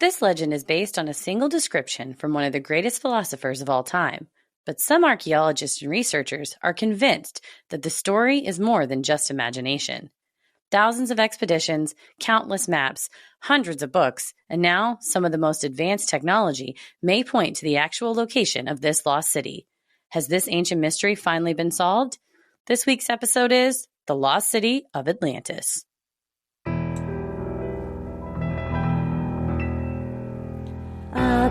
This legend is based on a single description from one of the greatest philosophers of all time. But some archaeologists and researchers are convinced that the story is more than just imagination. Thousands of expeditions, countless maps, hundreds of books, and now some of the most advanced technology may point to the actual location of this lost city. Has this ancient mystery finally been solved? This week's episode is The Lost City of Atlantis. A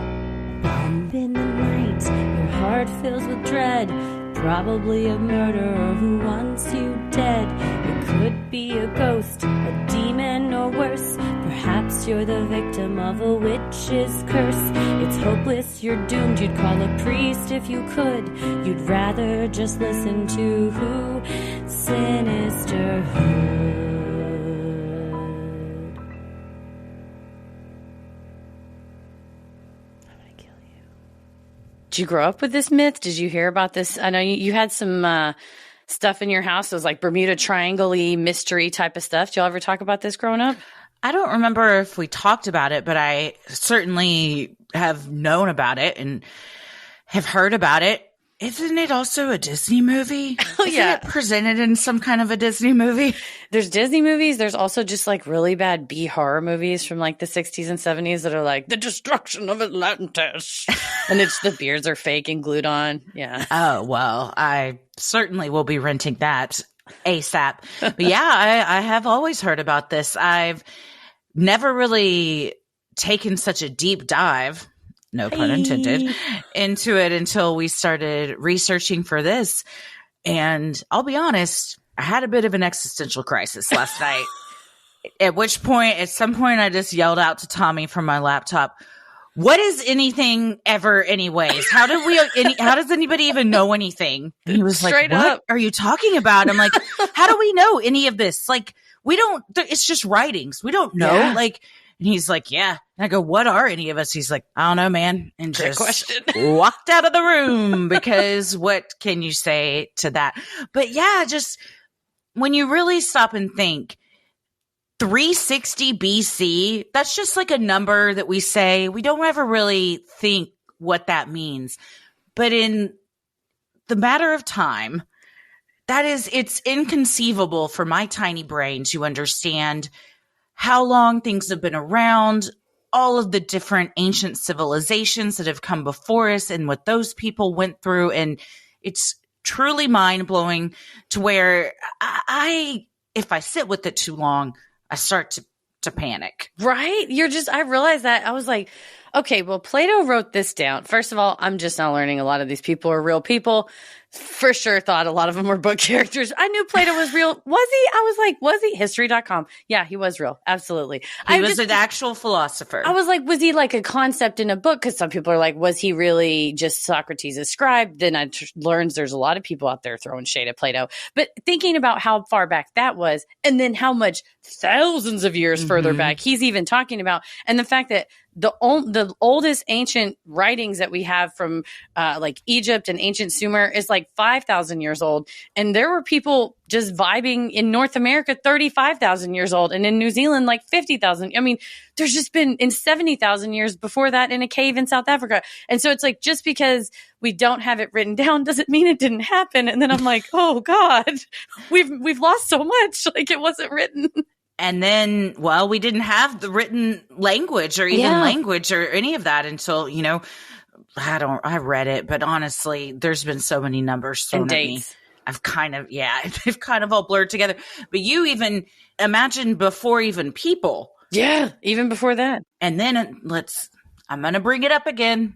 bump in the night, your heart fills with dread. Probably a murderer who wants you dead. It could be a ghost, a demon, or worse. Perhaps you're the victim of a witch's curse. It's hopeless, you're doomed. You'd call a priest if you could. You'd rather just listen to who? Sinisterhood. Did you grow up with this myth? Did you hear about this? I know you had some stuff in your house. It was like Bermuda Triangle-y mystery type of stuff. Did y'all ever talk about this growing up? I don't remember if we talked about it, but I certainly have known about it and have heard about it. Isn't it also a Disney movie? Oh, yeah. Isn't it presented in some kind of a Disney movie? There's Disney movies. There's also just like really bad B horror movies from like the 60s and 70s that are like the destruction of Atlantis. And it's the beards are fake and glued on. Yeah. Oh, well, I certainly will be renting that ASAP. But yeah, I have always heard about this. I've never really taken such a deep dive, no pun intended, into it until we started researching for this. And I'll be honest, I had a bit of an existential crisis last night. At some point, I just yelled out to Tommy from my laptop, "What is anything ever anyways? How does anybody even know anything?" And he was Straight like, "What up. are you talking about?" I'm like, "How do we know any of this? Like, we don't, it's just writings. We don't know." Yeah. Like, and he's like, "Yeah." And I go, "What are any of us?" He's like, "I don't know, man." And Great just question. walked out of the room because what can you say to that? But yeah, just when you really stop and think, 360 BC, that's just like a number that we say. We don't ever really think what that means. But in the matter of time, it's inconceivable for my tiny brain to understand how long things have been around, all of the different ancient civilizations that have come before us and what those people went through. And it's truly mind-blowing to where if I sit with it too long, I start to panic. Right? I realized that. I was like, okay, well, Plato wrote this down. First of all, I'm just now learning a lot of these people are real people. For sure thought a lot of them were book characters. I knew Plato was real. Was he? I was like, was he? History.com. Yeah, he was real. Absolutely. He was an actual philosopher. I was like, was he like a concept in a book? Because some people are like, was he really just Socrates' scribe? Then I learned there's a lot of people out there throwing shade at Plato. But thinking about how far back that was, and then how much thousands of years further back he's even talking about, and the fact that the oldest ancient writings that we have from like Egypt and ancient Sumer is like 5,000 years old. And there were people just vibing in North America 35,000 years old, and in New Zealand like 50,000. I mean, there's just been in 70,000 years before that in a cave in South Africa. And so it's like, just because we don't have it written down doesn't mean it didn't happen. And then I'm like, oh God, we've lost so much. Like, it wasn't written. And then, well, we didn't have the written language or even language or any of that until, I read it, but honestly, there's been so many numbers thrown at me. I've kind of all blurred together. But you even imagine before even people. Yeah, even before that. And then I'm going to bring it up again,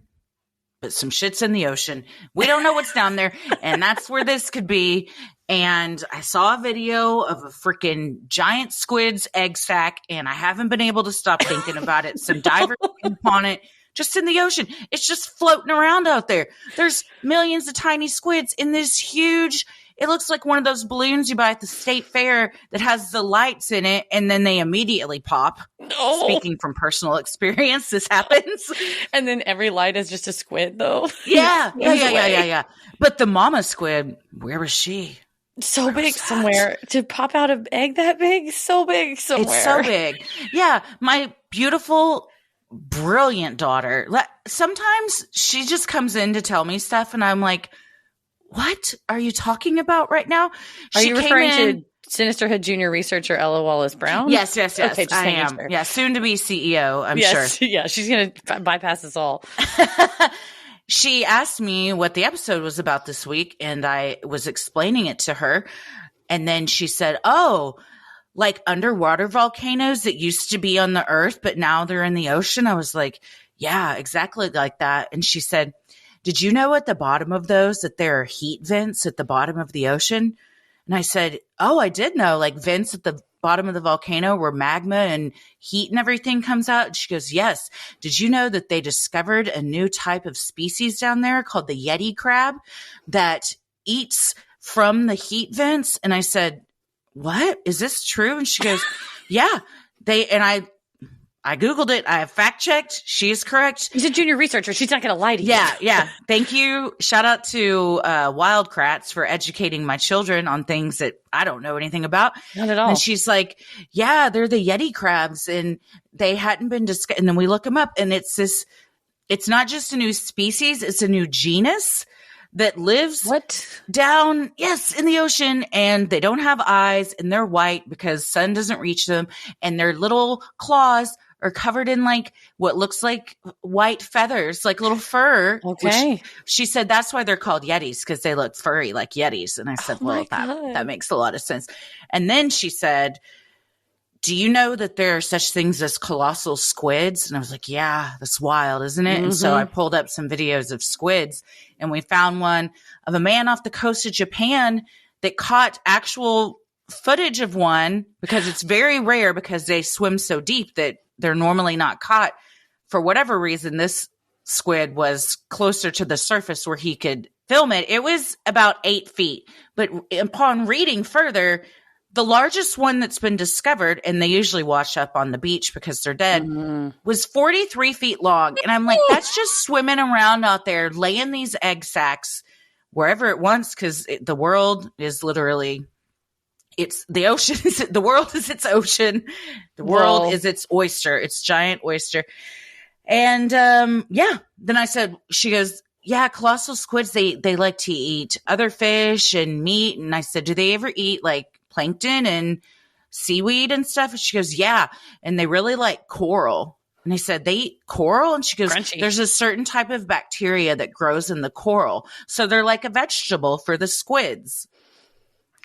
but some shit's in the ocean. We don't know what's down there. And that's where this could be. And I saw a video of a freaking giant squid's egg sac, and I haven't been able to stop thinking about it. Some divers on it, just in the ocean. It's just floating around out there. There's millions of tiny squids in this huge, it looks like one of those balloons you buy at the state fair that has the lights in it, and then they immediately pop. Oh. Speaking from personal experience, this happens. And then every light is just a squid, though. Yeah. But the mama squid, where was she? So big somewhere. To pop out an egg that big? So big somewhere. It's so big. Yeah. My beautiful brilliant daughter. Sometimes she just comes in to tell me stuff, and I'm like, what are you talking about right now? Are you referring to Sinisterhood junior researcher Ella Wallace-Brown? Yes. Okay, I am. Sure. Yeah, soon to be CEO, I'm sure. Yeah, she's going to bypass us all. She asked me what the episode was about this week, and I was explaining it to her. And then she said, oh, like underwater volcanoes that used to be on the earth, but now they're in the ocean. I was like, yeah, exactly like that. And she said, did you know at the bottom of those that there are heat vents at the bottom of the ocean? And I said, oh, I did know, like vents at the bottom of the volcano where magma and heat and everything comes out. And she goes, yes. Did you know that they discovered a new type of species down there called the Yeti crab that eats from the heat vents? And I said, what? Is this true? And she goes, yeah. I Googled it. I have fact checked. She is correct. She's a junior researcher. She's not going to lie to you. Yeah. Thank you. Shout out to Wildcrats for educating my children on things that I don't know anything about. Not at all. And she's like, yeah, they're the Yeti crabs, and they hadn't been discussed. And then we look them up, and it's not just a new species. It's a new genus that lives down, in the ocean, and they don't have eyes, and they're white because sun doesn't reach them, and their little claws are covered in like what looks like white feathers, like little fur. Okay. She said that's why they're called Yetis, because they look furry like Yetis. And I said, that makes a lot of sense. And then she said, do you know that there are such things as colossal squids? And I was like, yeah, that's wild, isn't it? Mm-hmm. And so I pulled up some videos of squids, and we found one of a man off the coast of Japan that caught actual footage of one, because it's very rare because they swim so deep that they're normally not caught. For whatever reason, this squid was closer to the surface where he could film it. It was about 8 feet. But upon reading further, the largest one that's been discovered, and they usually wash up on the beach because they're dead, was 43 feet long. And I'm like, that's just swimming around out there, laying these egg sacs wherever it wants, because the world is literally... It's the ocean. The world is its ocean. The world is its oyster. Its giant oyster. And then I said, she goes, yeah, colossal squids, they like to eat other fish and meat. And I said, do they ever eat like plankton and seaweed and stuff? And she goes, yeah. And they really like coral. And I said, they eat coral? And she goes, crunchy. There's a certain type of bacteria that grows in the coral. So they're like a vegetable for the squids.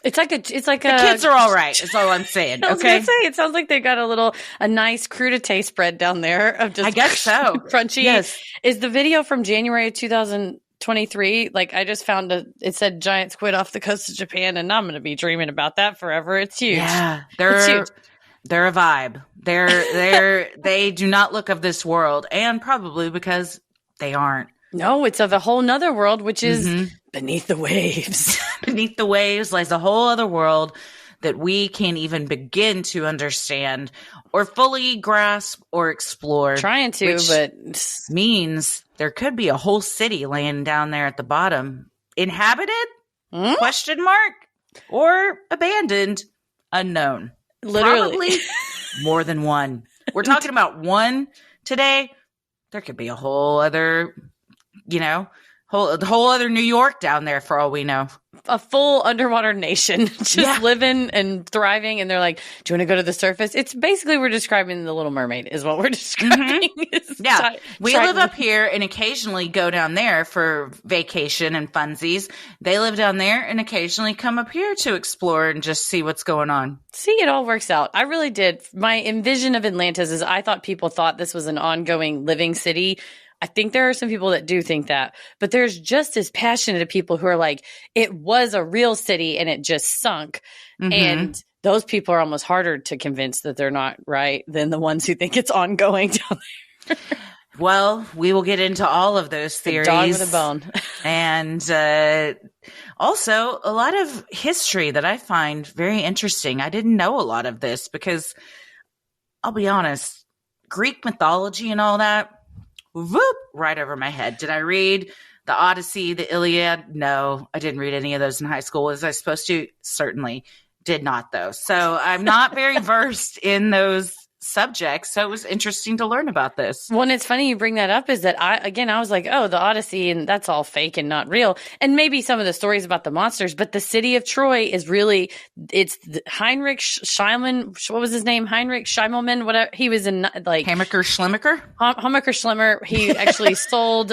It's like the kids are all right. That's all I'm saying. I was gonna say, it sounds like they got a nice crudité spread down there of just, I guess so, crunchy. Yes. Is the video from January of 2023? Like, I just found it said giant squid off the coast of Japan, and I'm going to be dreaming about that forever. It's huge. Yeah, it's huge. They're a vibe. They do not look of this world, and probably because they aren't. No, it's of a whole nother world, which is beneath the waves. Beneath the waves lies a whole other world that we can't even begin to understand or fully grasp or explore. Trying to, but means there could be a whole city laying down there at the bottom. Inhabited? Question mark? Or abandoned? Unknown. Literally. Probably more than one. We're talking about one today. There could be a whole other... the whole other New York down there for all we know. A full underwater nation just living and thriving. And they're like, do you want to go to the surface? It's basically, we're describing The Little Mermaid is what we're describing. Yeah. We live up here and occasionally go down there for vacation and funsies. They live down there and occasionally come up here to explore and just see what's going on. See, it all works out. I really did. My envision of Atlantis is I thought people thought this was an ongoing living city. I think there are some people that do think that, but there's just as passionate people who are like, it was a real city and it just sunk. And those people are almost harder to convince that they're not right than the ones who think it's ongoing down there. Well, we will get into all of those theories. The dog with a bone. And also a lot of history that I find very interesting. I didn't know a lot of this because I'll be honest, Greek mythology and all that, whoop, right over my head. Did I read the Odyssey, the Iliad? No, I didn't read any of those in high school. Was I supposed to? Certainly did not, though. So I'm not very versed in those subject. So it was interesting to learn about this. Well, and it's funny you bring that up is that I was like, oh, the Odyssey, and that's all fake and not real. And maybe some of the stories about the monsters, but the city of Troy is really, it's Heinrich Schliemann. What was his name? Heinrich Schimmelmann, whatever. He was in like Hammaker Schlemmacher? Hammaker Schlemmer. He actually sold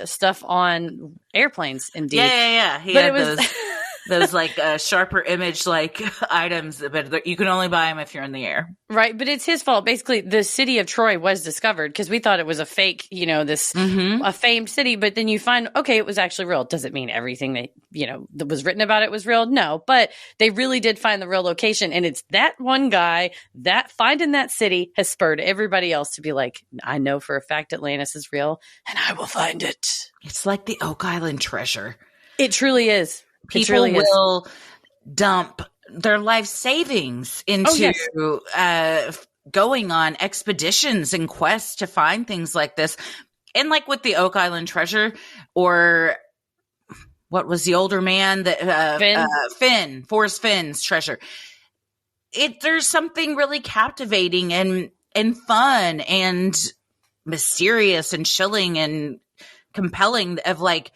stuff on airplanes, indeed. Yeah. He had those like sharper image like items, but you can only buy them if you're in the air. Right. But it's his fault. Basically, the city of Troy was discovered because we thought it was a fake, a famed city. But then you find, okay, it was actually real. Does it mean everything that was written about it was real? No. But they really did find the real location. And it's that one guy that finding that city has spurred everybody else to be like, I know for a fact Atlantis is real and I will find it. It's like the Oak Island treasure. It truly is. People will dump their life savings into going on expeditions and quests to find things like this. And like with the Oak Island treasure, or what was the older man that Finn, Forrest Finn's treasure. There's something really captivating and fun and mysterious and chilling and compelling of like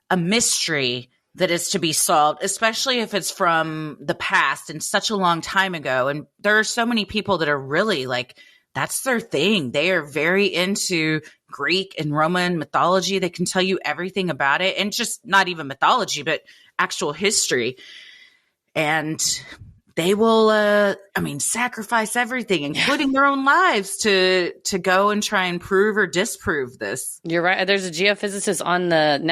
a mystery that is to be solved, especially if it's from the past and such a long time ago. And there are so many people that are really like, that's their thing. They are very into Greek and Roman mythology. They can tell you everything about it, and just not even mythology, but actual history. And they will, sacrifice everything, including their own lives to go and try and prove or disprove this. You're right. There's a geophysicist on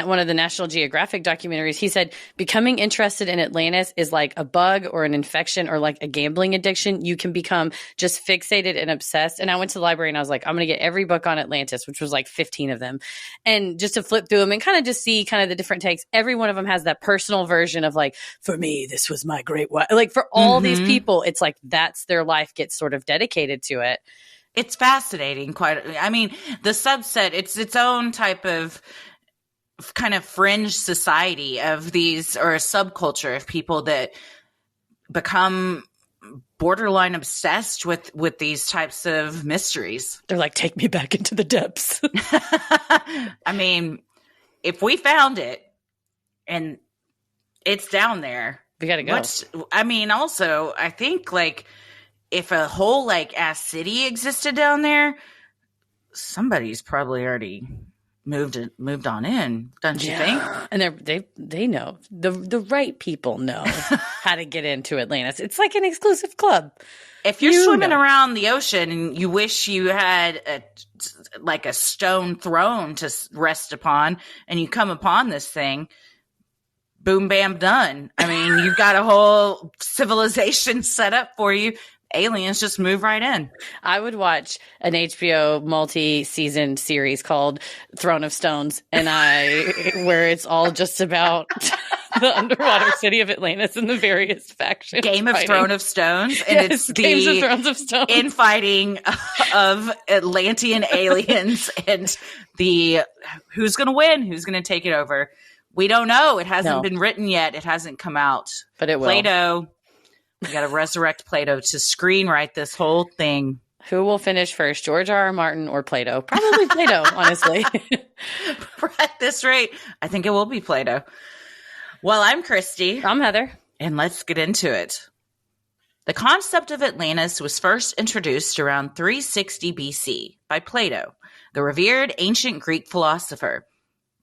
one of the National Geographic documentaries. He said, becoming interested in Atlantis is like a bug or an infection or like a gambling addiction. You can become just fixated and obsessed. And I went to the library and I was like, I'm going to get every book on Atlantis, which was like 15 of them. And just to flip through them and kind of just see kind of the different takes. Every one of them has that personal version of like, for me, this was my great one. Like for all these people, it's like that's their life gets sort of dedicated to it. It's fascinating. The subset, it's its own type of kind of fringe society of these, or a subculture of people that become borderline obsessed with these types of mysteries. They're like, take me back into the depths. If we found it and it's down there, we gotta go. Also, I think like if a whole like ass city existed down there, somebody's probably already moved on in, don't you think? And they know the right people know how to get into Atlantis. It's like an exclusive club. If you're swimming around the ocean and you wish you had a stone throne to rest upon, and you come upon this thing, boom, bam, done. You've got a whole civilization set up for you. Aliens just move right in. I would watch an HBO multi-season series called Throne of Stones, where it's all just about the underwater city of Atlantis and the various factions. Game of Throne of Stones, and it's Games of Thrones of Stones. Infighting of Atlantean aliens and who's going to win, who's going to take it over. We don't know. It hasn't been written yet. It hasn't come out. But it will. Plato. We got to resurrect Plato to screenwrite this whole thing. Who will finish first, George R. R. Martin or Plato? Probably Plato, honestly. At this rate, I think it will be Plato. Well, I'm Christy. I'm Heather. And let's get into it. The concept of Atlantis was first introduced around 360 BC by Plato, the revered ancient Greek philosopher.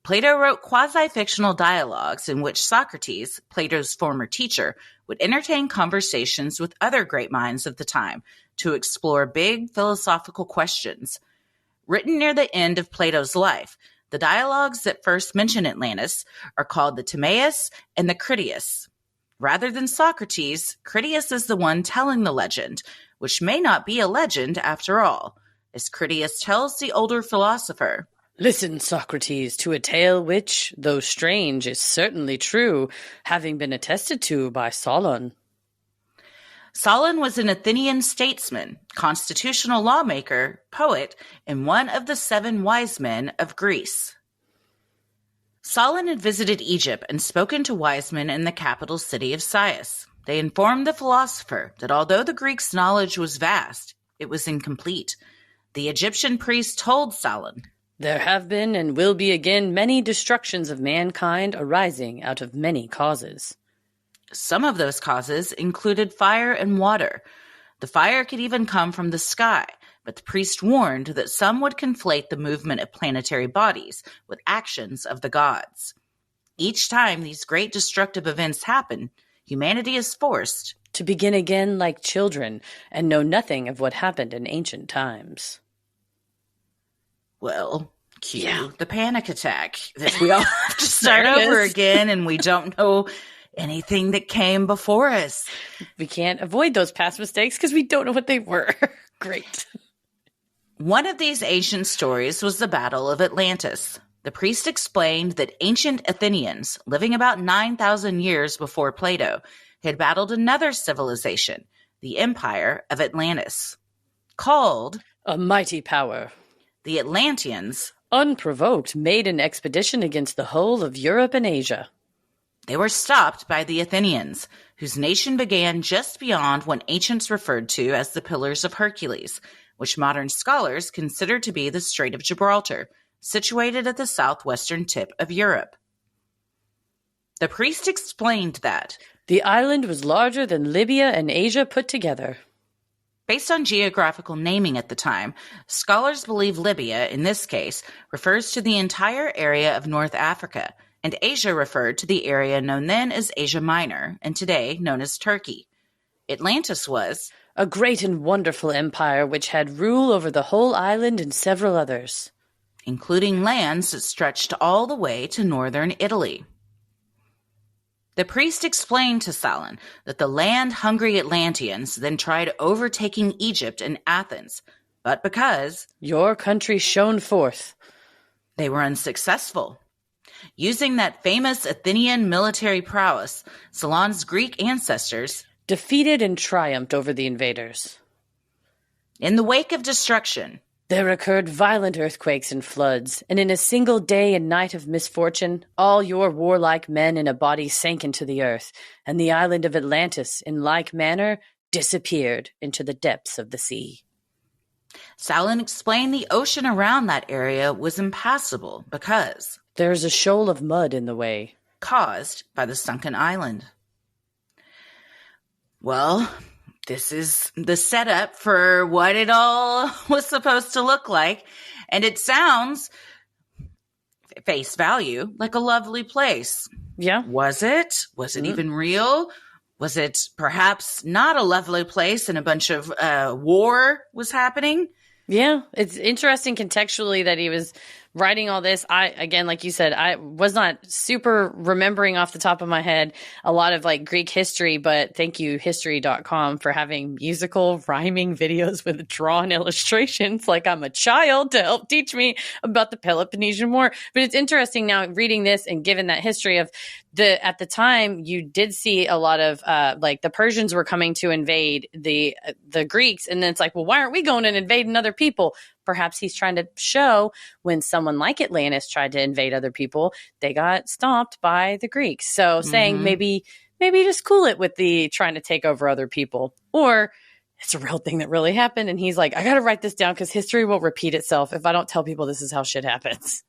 Plato wrote quasi-fictional dialogues in which Socrates, Plato's former teacher, would entertain conversations with other great minds of the time to explore big philosophical questions. Written near the end of Plato's life, the dialogues that first mention Atlantis are called the Timaeus and the Critias. Rather than Socrates, Critias is the one telling the legend, which may not be a legend after all, as Critias tells the older philosopher. Listen, Socrates, to a tale which, though strange, is certainly true, having been attested to by Solon. Solon was an Athenian statesman, constitutional lawmaker, poet, and one of the 7 wise men of Greece. Solon had visited Egypt and spoken to wise men in the capital city of Sais. They informed the philosopher that although the Greeks' knowledge was vast, it was incomplete. The Egyptian priest told Salon, "There have been and will be again many destructions of mankind arising out of many causes." Some of those causes included fire and water. The fire could even come from the sky, but the priest warned that some would conflate the movement of planetary bodies with actions of the gods. Each time these great destructive events happen, humanity is forced to begin again like children and know nothing of what happened in ancient times. Well, cue the panic attack that we all have to start over again, and we don't know anything that came before us. We can't avoid those past mistakes because we don't know what they were. Great. One of these ancient stories was the Battle of Atlantis. The priest explained that ancient Athenians, living about 9,000 years before Plato, had battled another civilization, the Empire of Atlantis. Called a mighty power, the Atlanteans, unprovoked, made an expedition against the whole of Europe and Asia. They were stopped by the Athenians, whose nation began just beyond what ancients referred to as the Pillars of Hercules, which modern scholars consider to be the Strait of Gibraltar, situated at the southwestern tip of Europe. The priest explained that the island was larger than Libya and Asia put together. Based on geographical naming at the time, scholars believe Libya, in this case, refers to the entire area of North Africa, and Asia referred to the area known then as Asia Minor, and today known as Turkey. Atlantis was a great and wonderful empire which had rule over the whole island and several others, including lands that stretched all the way to northern Italy. The priest explained to Salon that the land-hungry Atlanteans then tried overtaking Egypt and Athens, but because your country shone forth, they were unsuccessful. Using that famous Athenian military prowess, Salon's Greek ancestors defeated and triumphed over the invaders. In the wake of destruction, there occurred violent earthquakes and floods, and in a single day and night of misfortune, all your warlike men in a body sank into the earth, and the island of Atlantis, in like manner, disappeared into the depths of the sea. Salon explained the ocean around that area was impassable because there's a shoal of mud in the way, caused by the sunken island. Well, this is the setup for what it all was supposed to look like. And it sounds, face value, like a lovely place. Yeah. Was it? Was it even real? Was it perhaps not a lovely place and a bunch of war was happening? Yeah. It's interesting contextually that he was writing all this. Again, like you said, I was not super remembering off the top of my head a lot of like Greek history, but thank you history.com for having musical rhyming videos with drawn illustrations like I'm a child to help teach me about the Peloponnesian War. But it's interesting now reading this and given that history of at the time you did see a lot of like the Persians were coming to invade the Greeks. And then it's like, well, why aren't we going and invading other people? Perhaps he's trying to show when someone like Atlantis tried to invade other people, they got stomped by the Greeks. So saying maybe just cool it with the trying to take over other people, or it's a real thing that really happened. And he's like, I got to write this down because history will repeat itself if I don't tell people this is how shit happens.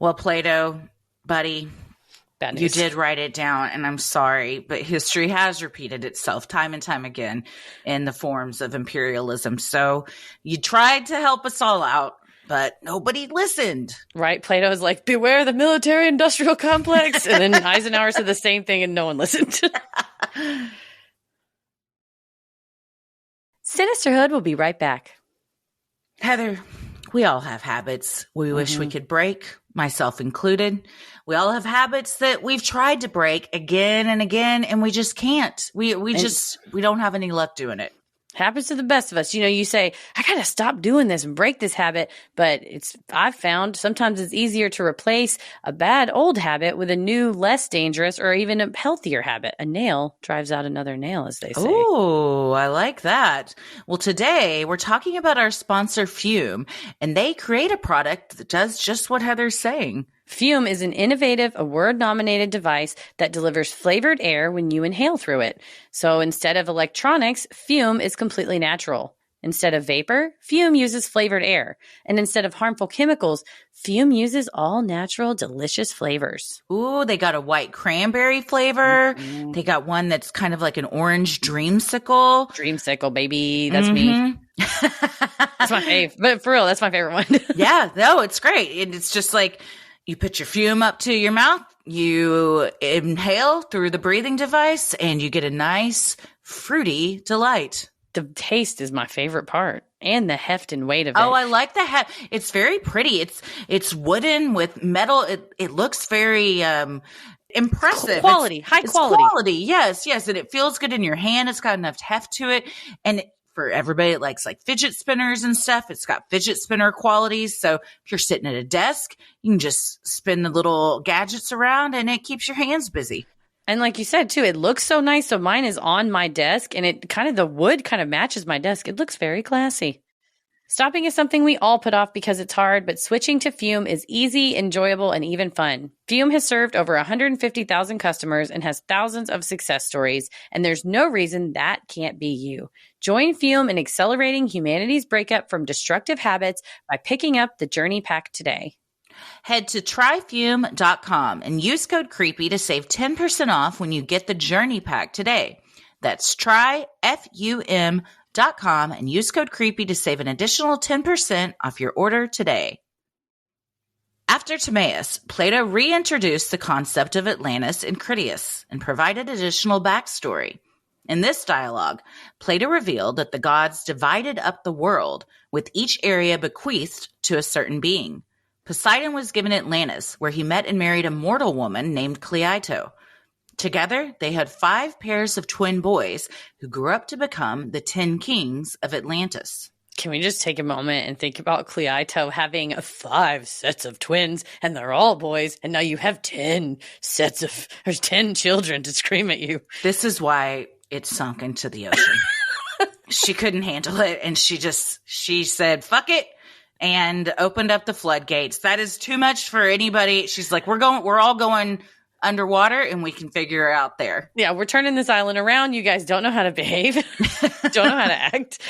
Well, Plato, buddy, bad news. You did write it down, and I'm sorry, but history has repeated itself time and time again in the forms of imperialism. So you tried to help us all out, but nobody listened. Right? Plato's like, beware the military-industrial complex. And then Eisenhower said the same thing, and no one listened. Sinisterhood will be right back. Heather, we all have habits we wish we could break, myself included. We all have habits that we've tried to break again and again, and we just can't. We don't have any luck doing it. Happens to the best of us. You know, you say, I got to stop doing this and break this habit. But I've found sometimes it's easier to replace a bad old habit with a new, less dangerous or even a healthier habit. A nail drives out another nail, as they say. Oh, I like that. Well, today we're talking about our sponsor, Fume, and they create a product that does just what Heather's saying. Fume is an innovative, award-nominated device that delivers flavored air when you inhale through it. So instead of electronics, Fume is completely natural. Instead of vapor, fume uses flavored air. And instead of harmful chemicals, fume uses all natural, delicious flavors. Ooh, they got a white cranberry flavor. They got one that's kind of like an orange dreamsicle. Dreamsicle, baby. That's me. That's my fave. But for real, that's my favorite one. Yeah, no, it's great. And it's just like you put your fume up to your mouth, you inhale through the breathing device, and you get a nice fruity delight. The taste is my favorite part, and the heft and weight of it. Oh, I like the heft. It's very pretty. It's wooden with metal. It looks very impressive. Quality, high quality. Quality, yes. And it feels good in your hand. It's got enough heft to it. And for everybody that likes like fidget spinners and stuff, it's got fidget spinner qualities. So if you're sitting at a desk, you can just spin the little gadgets around and it keeps your hands busy. And like you said, too, it looks so nice. So mine is on my desk, and it kind of, the wood kind of matches my desk. It looks very classy. Stopping is something we all put off because it's hard, but switching to Fume is easy, enjoyable, and even fun. Fume has served over 150,000 customers and has thousands of success stories, and there's no reason that can't be you. Join Fume in accelerating humanity's breakup from destructive habits by picking up the Journey Pack today. Head to tryfume.com and use code CREEPY to save 10% off when you get the Journey Pack today. That's tryfum.com and use code CREEPY to save an additional 10% off your order today. After Timaeus, Plato reintroduced the concept of Atlantis in Critias and provided additional backstory. In this dialogue, Plato revealed that the gods divided up the world, with each area bequeathed to a certain being. Poseidon was given Atlantis, where he met and married a mortal woman named Cleito. Together, they had 5 pairs of twin boys who grew up to become the 10 kings of Atlantis. Can we just take a moment and think about Cleito having 5 sets of twins, and they're all boys, and now you have 10 children to scream at you. This is why it sunk into the ocean. She couldn't handle it, and she said, fuck it. And opened up the floodgates. That is too much for anybody. She's like, we're all going underwater and we can figure out there. Yeah, we're turning this island around. You guys don't know how to behave. Don't know how to act.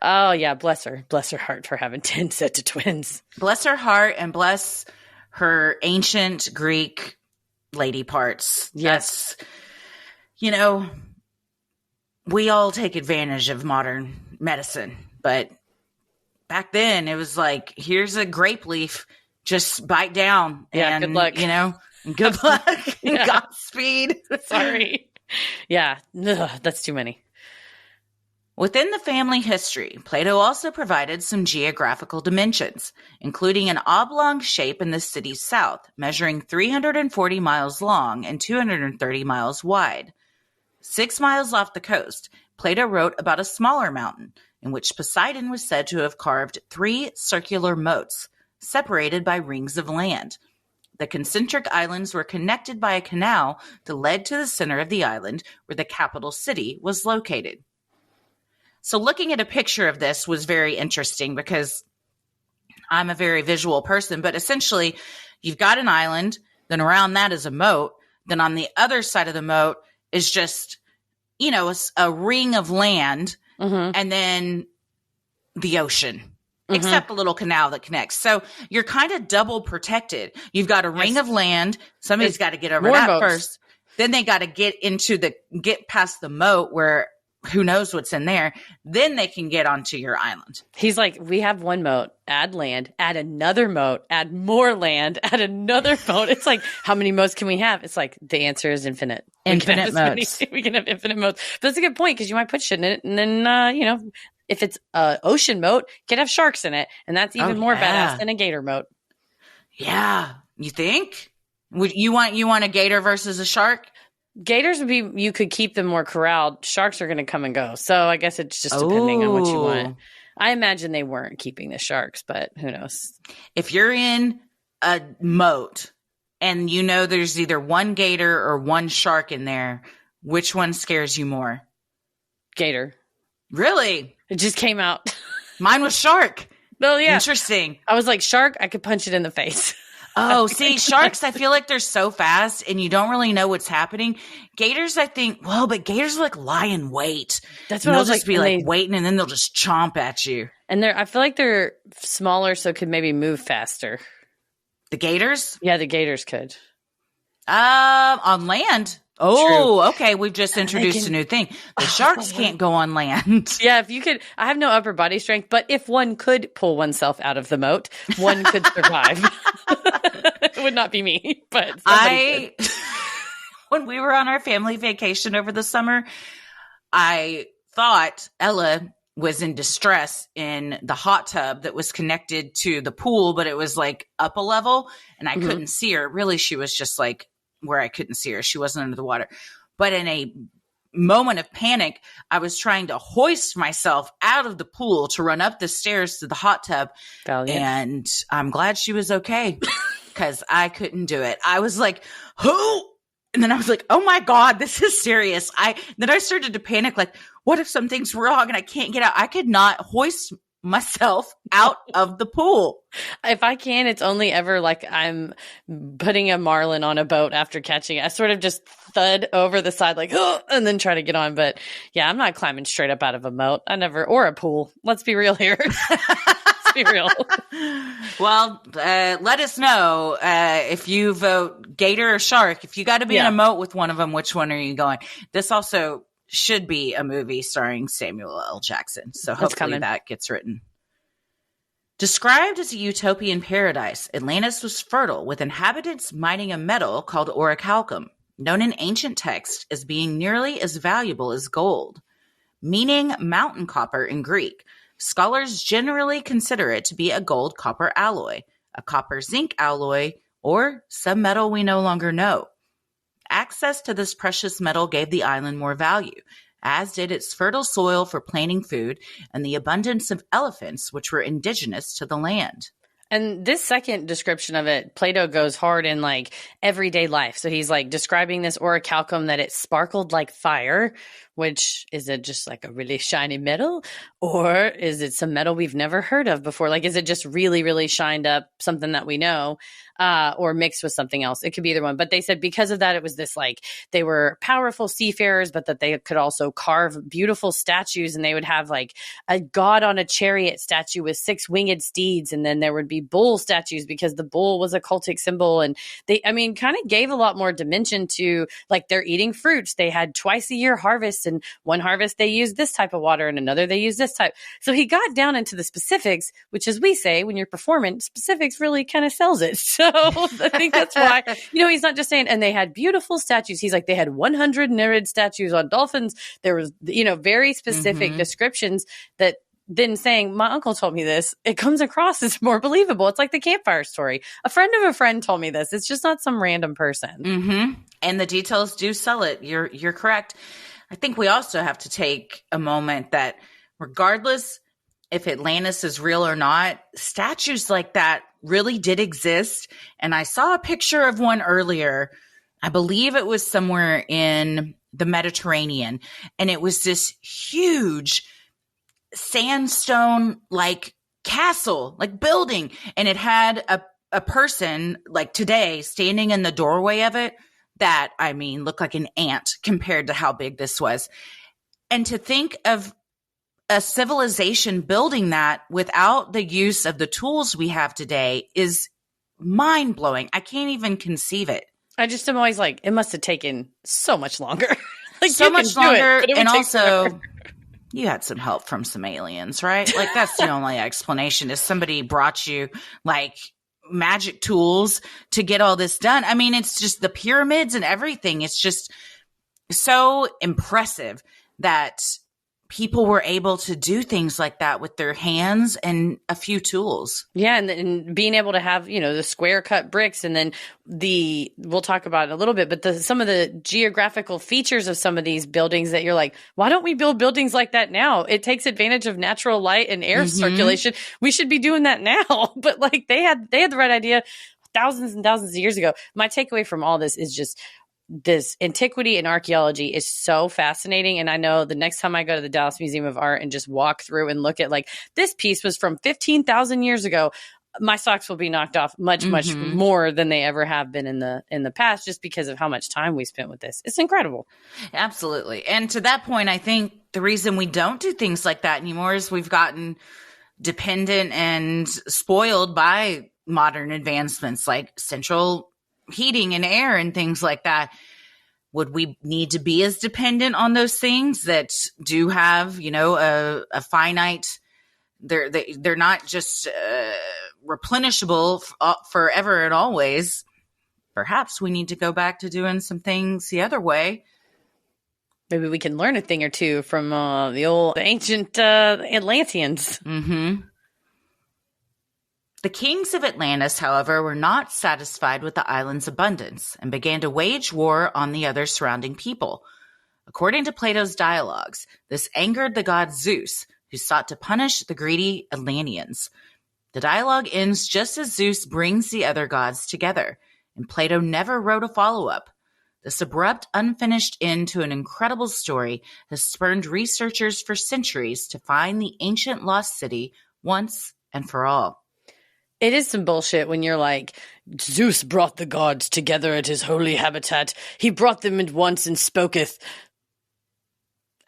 Oh yeah, bless her. Bless her heart for having 10 sets of twins. Bless her heart and bless her ancient Greek lady parts. Yes. We all take advantage of modern medicine, but back then, it was like, here's a grape leaf, just bite down. Yeah, and, good luck. Good luck. Yeah. Godspeed. Sorry. Yeah, ugh, that's too many. Within the family history, Plato also provided some geographical dimensions, including an oblong shape in the city's south, measuring 340 miles long and 230 miles wide. 6 miles off the coast, Plato wrote about a smaller mountain, in which Poseidon was said to have carved 3 circular moats, separated by rings of land. The concentric islands were connected by a canal that led to the center of the island, where the capital city was located. So looking at a picture of this was very interesting because I'm a very visual person, but essentially you've got an island, then around that is a moat, then on the other side of the moat is just, a ring of land. Mm-hmm. And then the ocean, except a little canal that connects. So you're kind of double protected. You've got a ring of land. Somebody's got to get over that first. Then they got to get past the moat where who knows what's in there. Then they can get onto your island. He's like, we have one moat, add land, add another moat, add more land, add another moat. It's like, how many moats can we have? It's like, the answer is infinite. Infinite moats. We can have infinite moats. But that's a good point because you might put shit in it. And then, if it's an ocean moat, you could have sharks in it. And that's even more badass than a gator moat. Yeah. You think? Would you want a gator versus a shark? Gators would be, you could keep them more corralled. Sharks are going to come and go. So I guess it's just depending on what you want. I imagine they weren't keeping the sharks, but who knows? If you're in a moat and there's either one gator or one shark in there, which one scares you more? Gator. Really? It just came out. Mine was shark. Oh, yeah. Interesting. I was like, shark, I could punch it in the face. Oh, see, sharks, I feel like they're so fast and you don't really know what's happening. Gators, I think, well, but gators like lie in wait. That's And what I they'll was just like. be And like waiting and then they'll just chomp at you. And I feel like they're smaller, so could maybe move faster. The gators? Yeah, the gators could. On land. Oh, okay. We've just introduced a new thing. The sharks can't go on land. Yeah, if you could, I have no upper body strength, but if one could pull oneself out of the moat, one could survive. It would not be me, but when we were on our family vacation over the summer, I thought Ella was in distress in the hot tub that was connected to the pool, but it was like up a level and I couldn't see her. Really, she was just like where I couldn't see her. She wasn't under the water. But in a moment of panic, I was trying to hoist myself out of the pool to run up the stairs to the hot tub. Valiant. And I'm glad she was okay because I couldn't do it. I was like, who? And then I was like, oh my God, this is serious. Then I started to panic, like, what if something's wrong and I can't get out? I could not hoist myself out of the pool. If I can, it's only ever like I'm putting a marlin on a boat after catching it. I sort of just thud over the side like, oh, and then try to get on. But yeah, I'm not climbing straight up out of a moat. Or a pool. Let's be real here. Let's be real. Well, let us know if you vote gator or shark. If you got to be in a moat with one of them, which one are you going? This also should be a movie starring Samuel L. Jackson. So hopefully that gets written. Described as a utopian paradise, Atlantis was fertile, with inhabitants mining a metal called orichalcum, known in ancient texts as being nearly as valuable as gold, meaning mountain copper in Greek. Scholars generally consider it to be a gold-copper alloy, a copper-zinc alloy, or some metal we no longer know. Access to this precious metal gave the island more value, as did its fertile soil for planting food and the abundance of elephants, which were indigenous to the land. And this second description of it, Plato goes hard in like everyday life. So he's like describing this orichalcum that it sparkled like fire, which is it just like a really shiny metal, or is it some metal we've never heard of before? Like, is it just really, really shined up something that we know, or mixed with something else? It could be either one. But they said because of that, it was this like they were powerful seafarers, but that they could also carve beautiful statues, and they would have like a god on a chariot statue with 6 winged steeds, and then there would be bull statues because the bull was a cultic symbol. And they, I mean, kind of gave a lot more dimension to like they're eating fruits. They had twice a year harvests, and one harvest they used this type of water, and another they used this type. So he got down into the specifics, which, as we say, when you're performing, specifics really kind of sells it. So I think that's why, he's not just saying, and they had beautiful statues. He's like, they had 100 Nereid statues on dolphins. There was, very specific descriptions that then saying, my uncle told me this, it comes across as more believable. It's like the campfire story. A friend of a friend told me this. It's just not some random person. Mm-hmm. And the details do sell it. You're correct. I think we also have to take a moment that regardless if Atlantis is real or not, statues like that really did exist. And I saw a picture of one earlier. I believe it was somewhere in the Mediterranean. And it was this huge sandstone like castle, like building. And it had a person like today standing in the doorway of it that, I mean, looked like an ant compared to how big this was. And to think of a civilization building that without the use of the tools we have today is mind-blowing. I can't even conceive it. I just am always like, it must have taken so much longer. Like so much longer. And also, forever. You had some help from some aliens, right? Like that's the only explanation is somebody brought you like magic tools to get all this done. I mean, it's just the pyramids and everything. It's just so impressive that people were able to do things like that with their hands and a few tools. Yeah. And being able to have, the square cut bricks, and then we'll talk about it in a little bit, but some of the geographical features of some of these buildings that you're like, why don't we build buildings like that now? It takes advantage of natural light and air circulation. We should be doing that now. But like they had the right idea thousands and thousands of years ago. My takeaway from all this is just this antiquity and archaeology is so fascinating. And I know the next time I go to the Dallas Museum of Art and just walk through and look at like this piece was from 15,000 years ago, my socks will be knocked off much more than they ever have been in the past, just because of how much time we spent with this. It's incredible. Absolutely. And to that point, I think the reason we don't do things like that anymore is we've gotten dependent and spoiled by modern advancements like central heating and air and things like that. Would we need to be as dependent on those things that do have, a finite, they're not just replenishable forever and always. Perhaps we need to go back to doing some things the other way. Maybe we can learn a thing or two from the ancient Atlanteans. Mm-hmm. The kings of Atlantis, however, were not satisfied with the island's abundance and began to wage war on the other surrounding people. According to Plato's dialogues, this angered the god Zeus, who sought to punish the greedy Atlanteans. The dialogue ends just as Zeus brings the other gods together, and Plato never wrote a follow-up. This abrupt, unfinished end to an incredible story has spurred researchers for centuries to find the ancient lost city once and for all. It is some bullshit when you're like, Zeus brought the gods together at his holy habitat. He brought them at once and spoketh.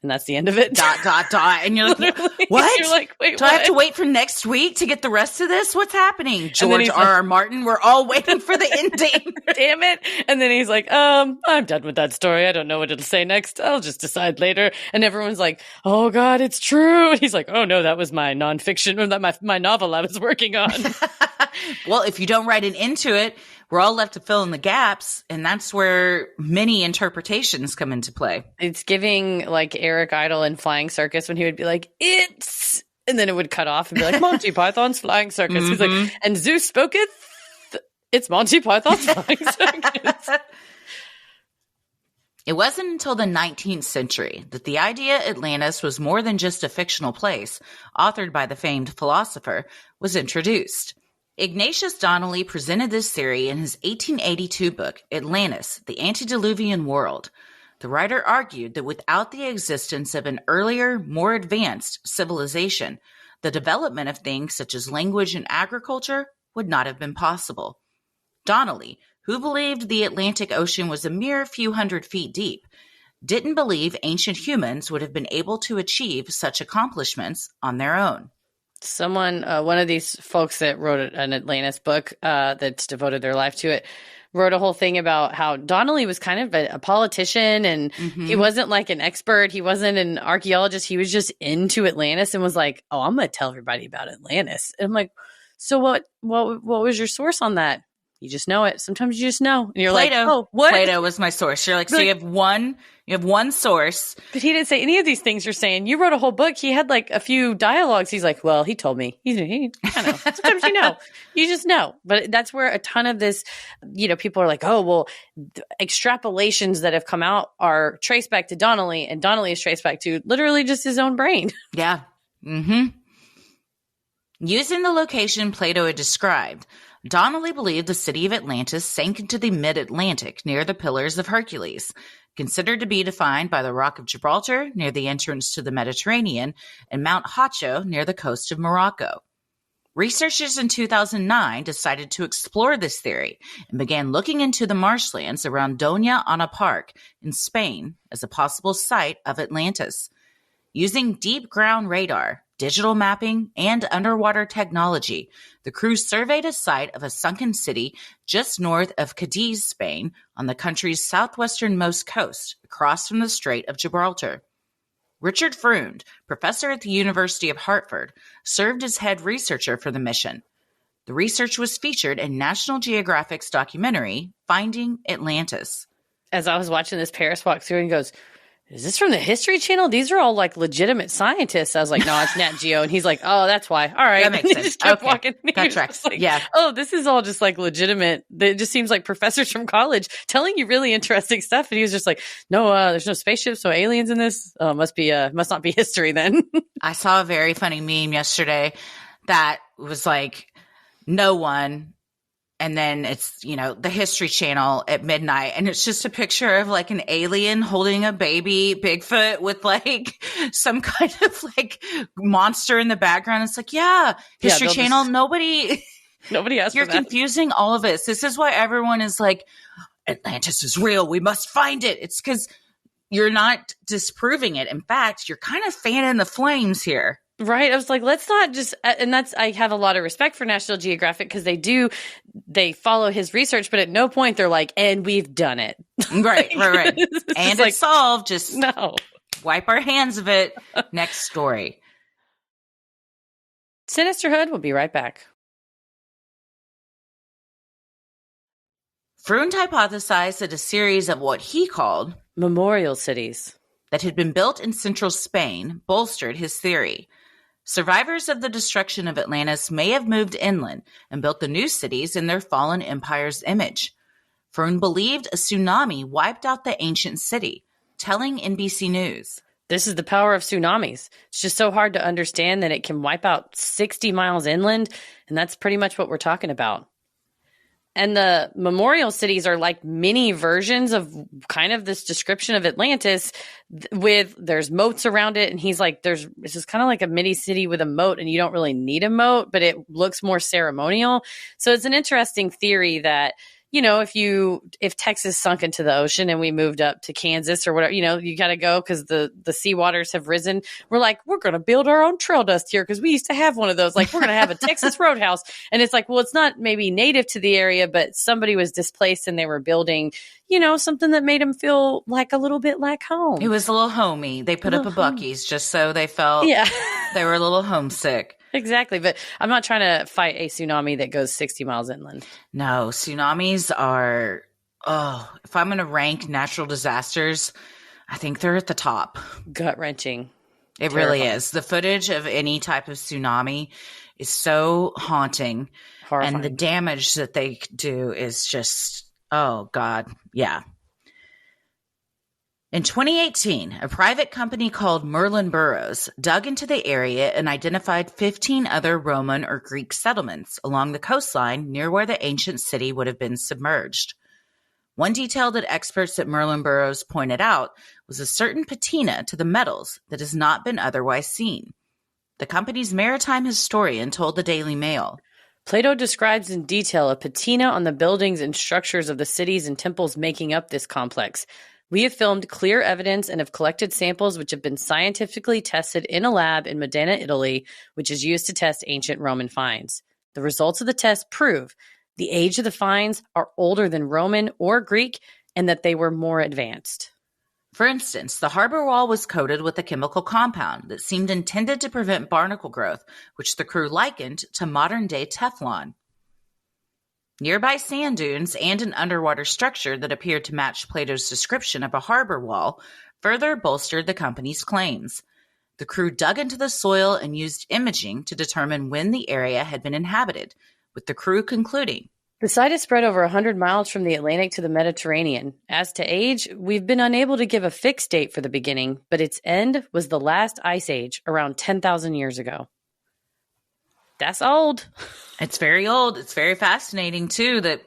And that's the end of it. ... And you're like, what? You're like, wait, Do what? I have to wait for next week to get the rest of this? What's happening? George R.R. Martin, we're all waiting for the ending. Damn it. And then he's like, I'm done with that story. I don't know what it'll say next. I'll just decide later. And everyone's like, oh God, it's true. And he's like, oh no, that was my nonfiction, or my novel I was working on. Well, if you don't write an end to it, we're all left to fill in the gaps. And that's where many interpretations come into play. It's giving like Eric Idle in Flying Circus when he would be like, it's, and then it would cut off and be like, Monty Python's Flying Circus. He's like, and Zeus spoketh. It's Monty Python's Flying Circus. It wasn't until the 19th century that the idea Atlantis was more than just a fictional place, authored by the famed philosopher, was introduced. Ignatius Donnelly presented this theory in his 1882 book, Atlantis, the Antediluvian World. The writer argued that without the existence of an earlier, more advanced civilization, the development of things such as language and agriculture would not have been possible. Donnelly, who believed the Atlantic Ocean was a mere few hundred feet deep, didn't believe ancient humans would have been able to achieve such accomplishments on their own. Someone, one of these folks that wrote an Atlantis book that's devoted their life to it, wrote a whole thing about how Donnelly was kind of a politician, and he wasn't like an expert. He wasn't an archaeologist. He was just into Atlantis and was like, oh, I'm going to tell everybody about Atlantis. And I'm like, so what was your source on that? You just know it. Sometimes you just know. And you're Plato. like, oh, what? Plato was my source. You're like, so you have one source. But he didn't say any of these things you're saying. You wrote a whole book. He had like a few dialogues. He's like, well, he told me. I know. Sometimes you know. You just know. But that's where a ton of this, people are like, oh, well, extrapolations that have come out are traced back to Donnelly, and Donnelly is traced back to literally just his own brain. Yeah. Mm-hmm. Using the location Plato had described, Donnelly believed the city of Atlantis sank into the mid-Atlantic near the Pillars of Hercules, considered to be defined by the Rock of Gibraltar near the entrance to the Mediterranean and Mount Hacho near the coast of Morocco. Researchers in 2009 decided to explore this theory and began looking into the marshlands around Doña Ana Park in Spain as a possible site of Atlantis. Using deep ground radar, digital mapping, and underwater technology, the crew surveyed a site of a sunken city just north of Cadiz, Spain, on the country's southwesternmost coast, across from the Strait of Gibraltar. Richard Freund, professor at the University of Hartford, served as head researcher for the mission. The research was featured in National Geographic's documentary, Finding Atlantis. As I was watching this, Paris walked through and goes, is this from the History Channel? These are all like legitimate scientists. I was like, no, it's Nat Geo. And he's like, oh, that's why. All right. That makes sense. He just kept Okay. walking. That tracks. Like, Yeah. oh, this is all just like legitimate. It just seems like professors from college telling you really interesting stuff. And he was just like, no, there's no spaceships, no aliens in this. Must not be history then. I saw a very funny meme yesterday that was like, no one. And then it's, the History Channel at midnight. And it's just a picture of like an alien holding a baby Bigfoot with like some kind of like monster in the background. It's like, yeah, History Channel, nobody Nobody asked You're for that. confusing all of us. This is why everyone is like, Atlantis is real. We must find it. It's because you're not disproving it. In fact, you're kind of fanning the flames here. Right. I was like, let's not just, and I have a lot of respect for National Geographic because they follow his research, but at no point they're like, and we've done it. Right. And it's solved. Just no. Wipe our hands of it. Next story. Sinisterhood will be right back. Freund hypothesized that a series of what he called memorial cities that had been built in central Spain bolstered his theory. Survivors of the destruction of Atlantis may have moved inland and built the new cities in their fallen empire's image. Freund believed a tsunami wiped out the ancient city, telling NBC News. This is the power of tsunamis. It's just so hard to understand that it can wipe out 60 miles inland, and that's pretty much what we're talking about. And the memorial cities are like mini versions of kind of this description of Atlantis with there's moats around it. And he's like, it's just kind of like a mini city with a moat, and you don't really need a moat, but it looks more ceremonial. So it's an interesting theory that, you know, if Texas sunk into the ocean and we moved up to Kansas or whatever, you know, you got to go because the sea waters have risen. We're like, we're going to build our own trail dust here because we used to have one of those. Like, we're going to have a Texas Roadhouse. And it's like, well, it's not maybe native to the area, but somebody was displaced and they were building, you know, something that made them feel like a little bit like home. It was a little homey. They put up a Buc-ee's just so they felt they were a little homesick. Exactly. But I'm not trying to fight a tsunami that goes 60 miles inland. No, tsunamis are, if I'm going to rank natural disasters, I think they're at the top. Gut-wrenching. It really is. The footage of any type of tsunami is so haunting. Horrifying. And the damage that they do is just, oh, God. Yeah. In 2018, a private company called Merlin Burrows dug into the area and identified 15 other Roman or Greek settlements along the coastline near where the ancient city would have been submerged. One detail that experts at Merlin Burrows pointed out was a certain patina to the metals that has not been otherwise seen. The company's maritime historian told the Daily Mail, Plato describes in detail a patina on the buildings and structures of the cities and temples making up this complex. We have filmed clear evidence and have collected samples which have been scientifically tested in a lab in Modena, Italy, which is used to test ancient Roman finds. The results of the test prove the age of the finds are older than Roman or Greek and that they were more advanced. For instance, the harbor wall was coated with a chemical compound that seemed intended to prevent barnacle growth, which the crew likened to modern-day Teflon. Nearby sand dunes and an underwater structure that appeared to match Plato's description of a harbor wall further bolstered the company's claims. The crew dug into the soil and used imaging to determine when the area had been inhabited, with the crew concluding, the site is spread over 100 miles from the Atlantic to the Mediterranean. As to age, we've been unable to give a fixed date for the beginning, but its end was the last ice age around 10,000 years ago. That's old. It's very old. It's very fascinating, too, that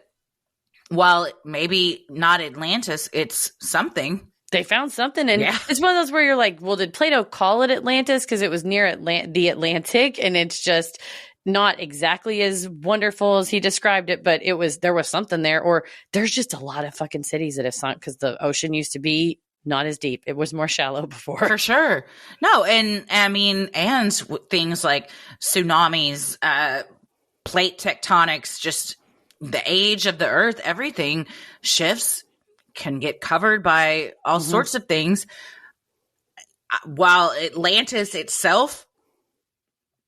while maybe not Atlantis, it's something. They found something. And it's one of those where you're like, well, did Plato call it Atlantis because it was near the Atlantic and it's just not exactly as wonderful as he described it, but there was something there. Or there's just a lot of fucking cities that have sunk because the ocean used to be not as deep. It was more shallow before. For sure. No, and I mean, and things like tsunamis, plate tectonics, just the age of the earth, everything shifts, can get covered by all sorts of things. While Atlantis itself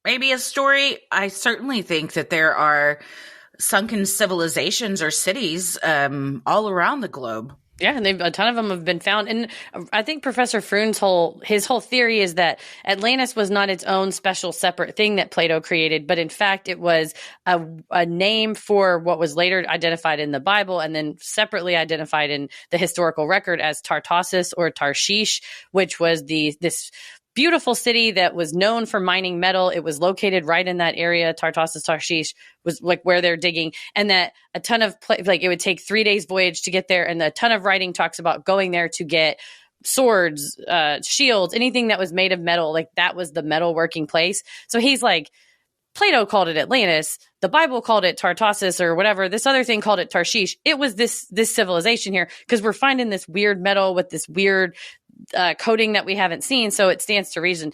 may be a story, I certainly think that there are sunken civilizations or cities all around the globe. Yeah, and a ton of them have been found. And I think Professor Freund's whole theory is that Atlantis was not its own special separate thing that Plato created, but in fact it was a name for what was later identified in the Bible and then separately identified in the historical record as Tartessus or Tarshish, which was this beautiful city that was known for mining metal. It was located right in that area. Tartessus, Tarshish was like where they're digging, and that a ton of it would take 3 days voyage to get there. And a ton of writing talks about going there to get swords, shields, anything that was made of metal. Like that was the metalworking place. So he's like, Plato called it Atlantis. The Bible called it Tartessus or whatever. This other thing called it Tarshish. It was this civilization here because we're finding this weird metal with this weird coating that we haven't seen. So it stands to reason.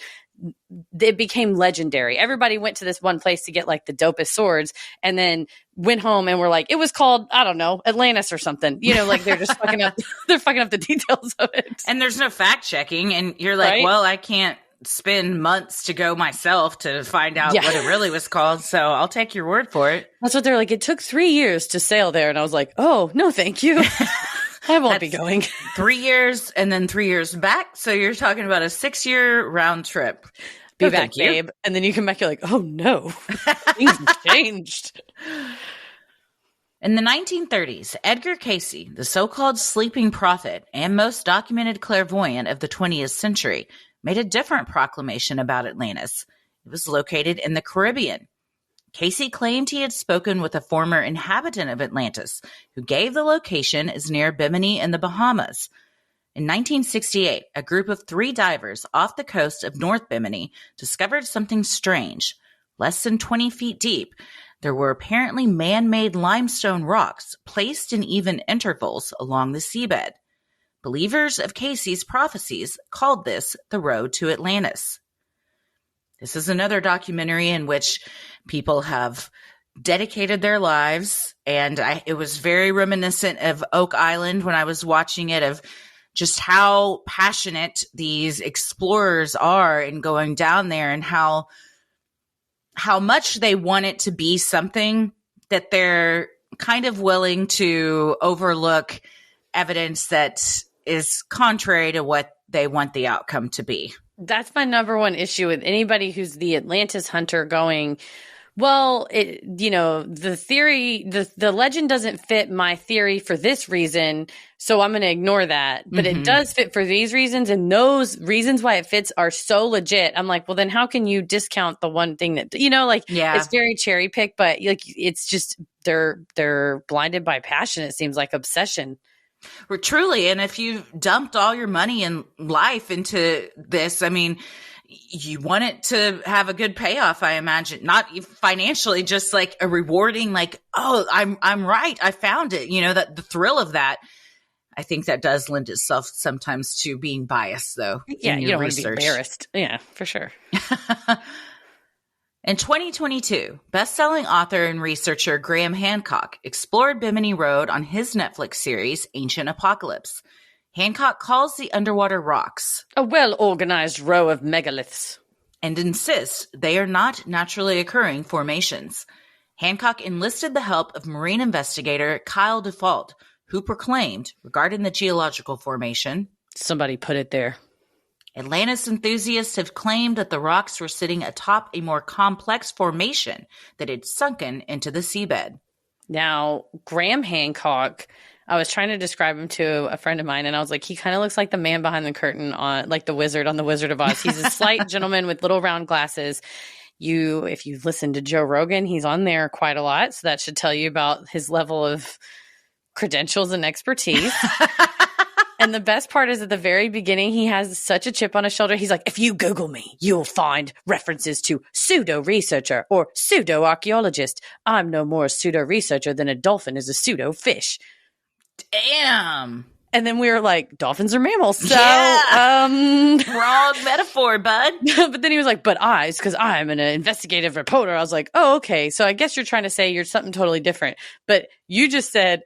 It became legendary. Everybody went to this one place to get like the dopest swords and then went home and were like, it was called, I don't know, Atlantis or something. You know, like they're just fucking up, they're fucking up the details of it. And there's no fact checking. And you're like, Right? well, I can't spend months to go myself to find out what it really was called. So I'll take your word for it. That's what they're like. It took 3 years to sail there. And I was like, oh, no, thank you. I won't be going. 3 years and then 3 years back. So you're talking about a 6-year round trip. Be back, babe. And then you come back, you're like, oh no, things have changed. In the 1930s, Edgar Cayce, the so-called sleeping prophet and most documented clairvoyant of the 20th century, made a different proclamation about Atlantis. It was located in the Caribbean. Cayce claimed he had spoken with a former inhabitant of Atlantis, who gave the location as near Bimini in the Bahamas. In 1968, a group of 3 divers off the coast of North Bimini discovered something strange. Less than 20 feet deep, there were apparently man-made limestone rocks placed in even intervals along the seabed. Believers of Cayce's prophecies called this the Road to Atlantis. This is another documentary in which people have dedicated their lives, and it was very reminiscent of Oak Island when I was watching it, of just how passionate these explorers are in going down there and how much they want it to be something that they're kind of willing to overlook evidence that is contrary to what they want the outcome to be. That's my number one issue with anybody who's the Atlantis hunter going, well, the theory, the legend doesn't fit my theory for this reason, so I'm going to ignore that. But it does fit for these reasons, and those reasons why it fits are so legit. I'm like, well, then how can you discount the one thing that, it's very cherry picked, but like it's just they're blinded by passion. It seems like obsession. Well, truly. And if you've dumped all your money and life into this, I mean, you want it to have a good payoff, I imagine, not financially, just like a rewarding, like, oh, I'm right. I found it. That the thrill of that. I think that does lend itself sometimes to being biased, though. Yeah, you don't want to be embarrassed. Yeah, for sure. In 2022, best-selling author and researcher Graham Hancock explored Bimini Road on his Netflix series, Ancient Apocalypse. Hancock calls the underwater rocks a well-organized row of megaliths and insists they are not naturally occurring formations. Hancock enlisted the help of marine investigator Kyle Default, who proclaimed, regarding the geological formation, somebody put it there. Atlantis enthusiasts have claimed that the rocks were sitting atop a more complex formation that had sunken into the seabed. Now, Graham Hancock, I was trying to describe him to a friend of mine, and I was like, he kind of looks like the man behind the curtain on, like the wizard on The Wizard of Oz. He's a slight gentleman with little round glasses. If you've listened to Joe Rogan, he's on there quite a lot, so that should tell you about his level of credentials and expertise. And the best part is at the very beginning, he has such a chip on his shoulder. He's like, if you Google me, you'll find references to pseudo-researcher or pseudo-archaeologist. I'm no more a pseudo-researcher than a dolphin is a pseudo-fish. Damn. And then we were like, dolphins are mammals. So, wrong metaphor, bud. But then he was like, but because I'm an investigative reporter. I was like, oh, okay. So I guess you're trying to say you're something totally different. But you just said,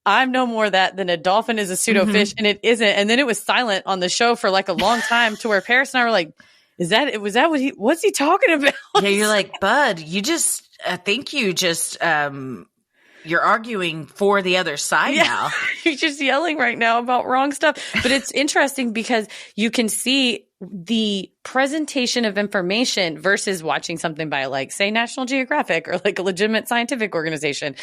I'm no more that than a dolphin is a pseudo-fish, and it isn't. And then it was silent on the show for like a long time to where Paris and I were like, what's he talking about? Yeah, you're like, bud, I think you're arguing for the other side now. You're just yelling right now about wrong stuff. But it's interesting because you can see the presentation of information versus watching something by like, say, National Geographic or like a legitimate scientific organization.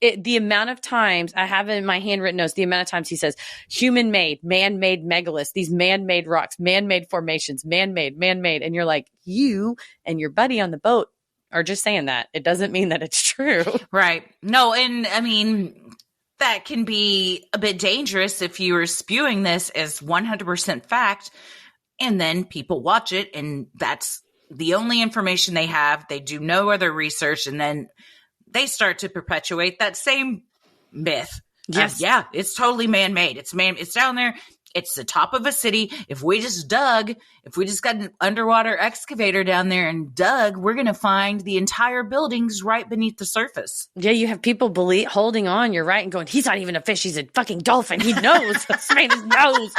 The amount of times I have in my handwritten notes, the amount of times he says human-made, man-made megaliths, these man-made rocks, man-made formations, man-made. And you're like, you and your buddy on the boat are just saying that. It doesn't mean that it's true. Right. No, and I mean, that can be a bit dangerous if you are spewing this as 100% fact, and then people watch it, and that's the only information they have. They do no other research, and then they start to perpetuate that same myth. Yes. Yeah, it's totally man-made. It's down there. It's the top of a city. If we just got an underwater excavator down there and dug, we're going to find the entire buildings right beneath the surface. Yeah, you have people holding on, you're right, and going, he's not even a fish, he's a fucking dolphin. He knows. This man knows.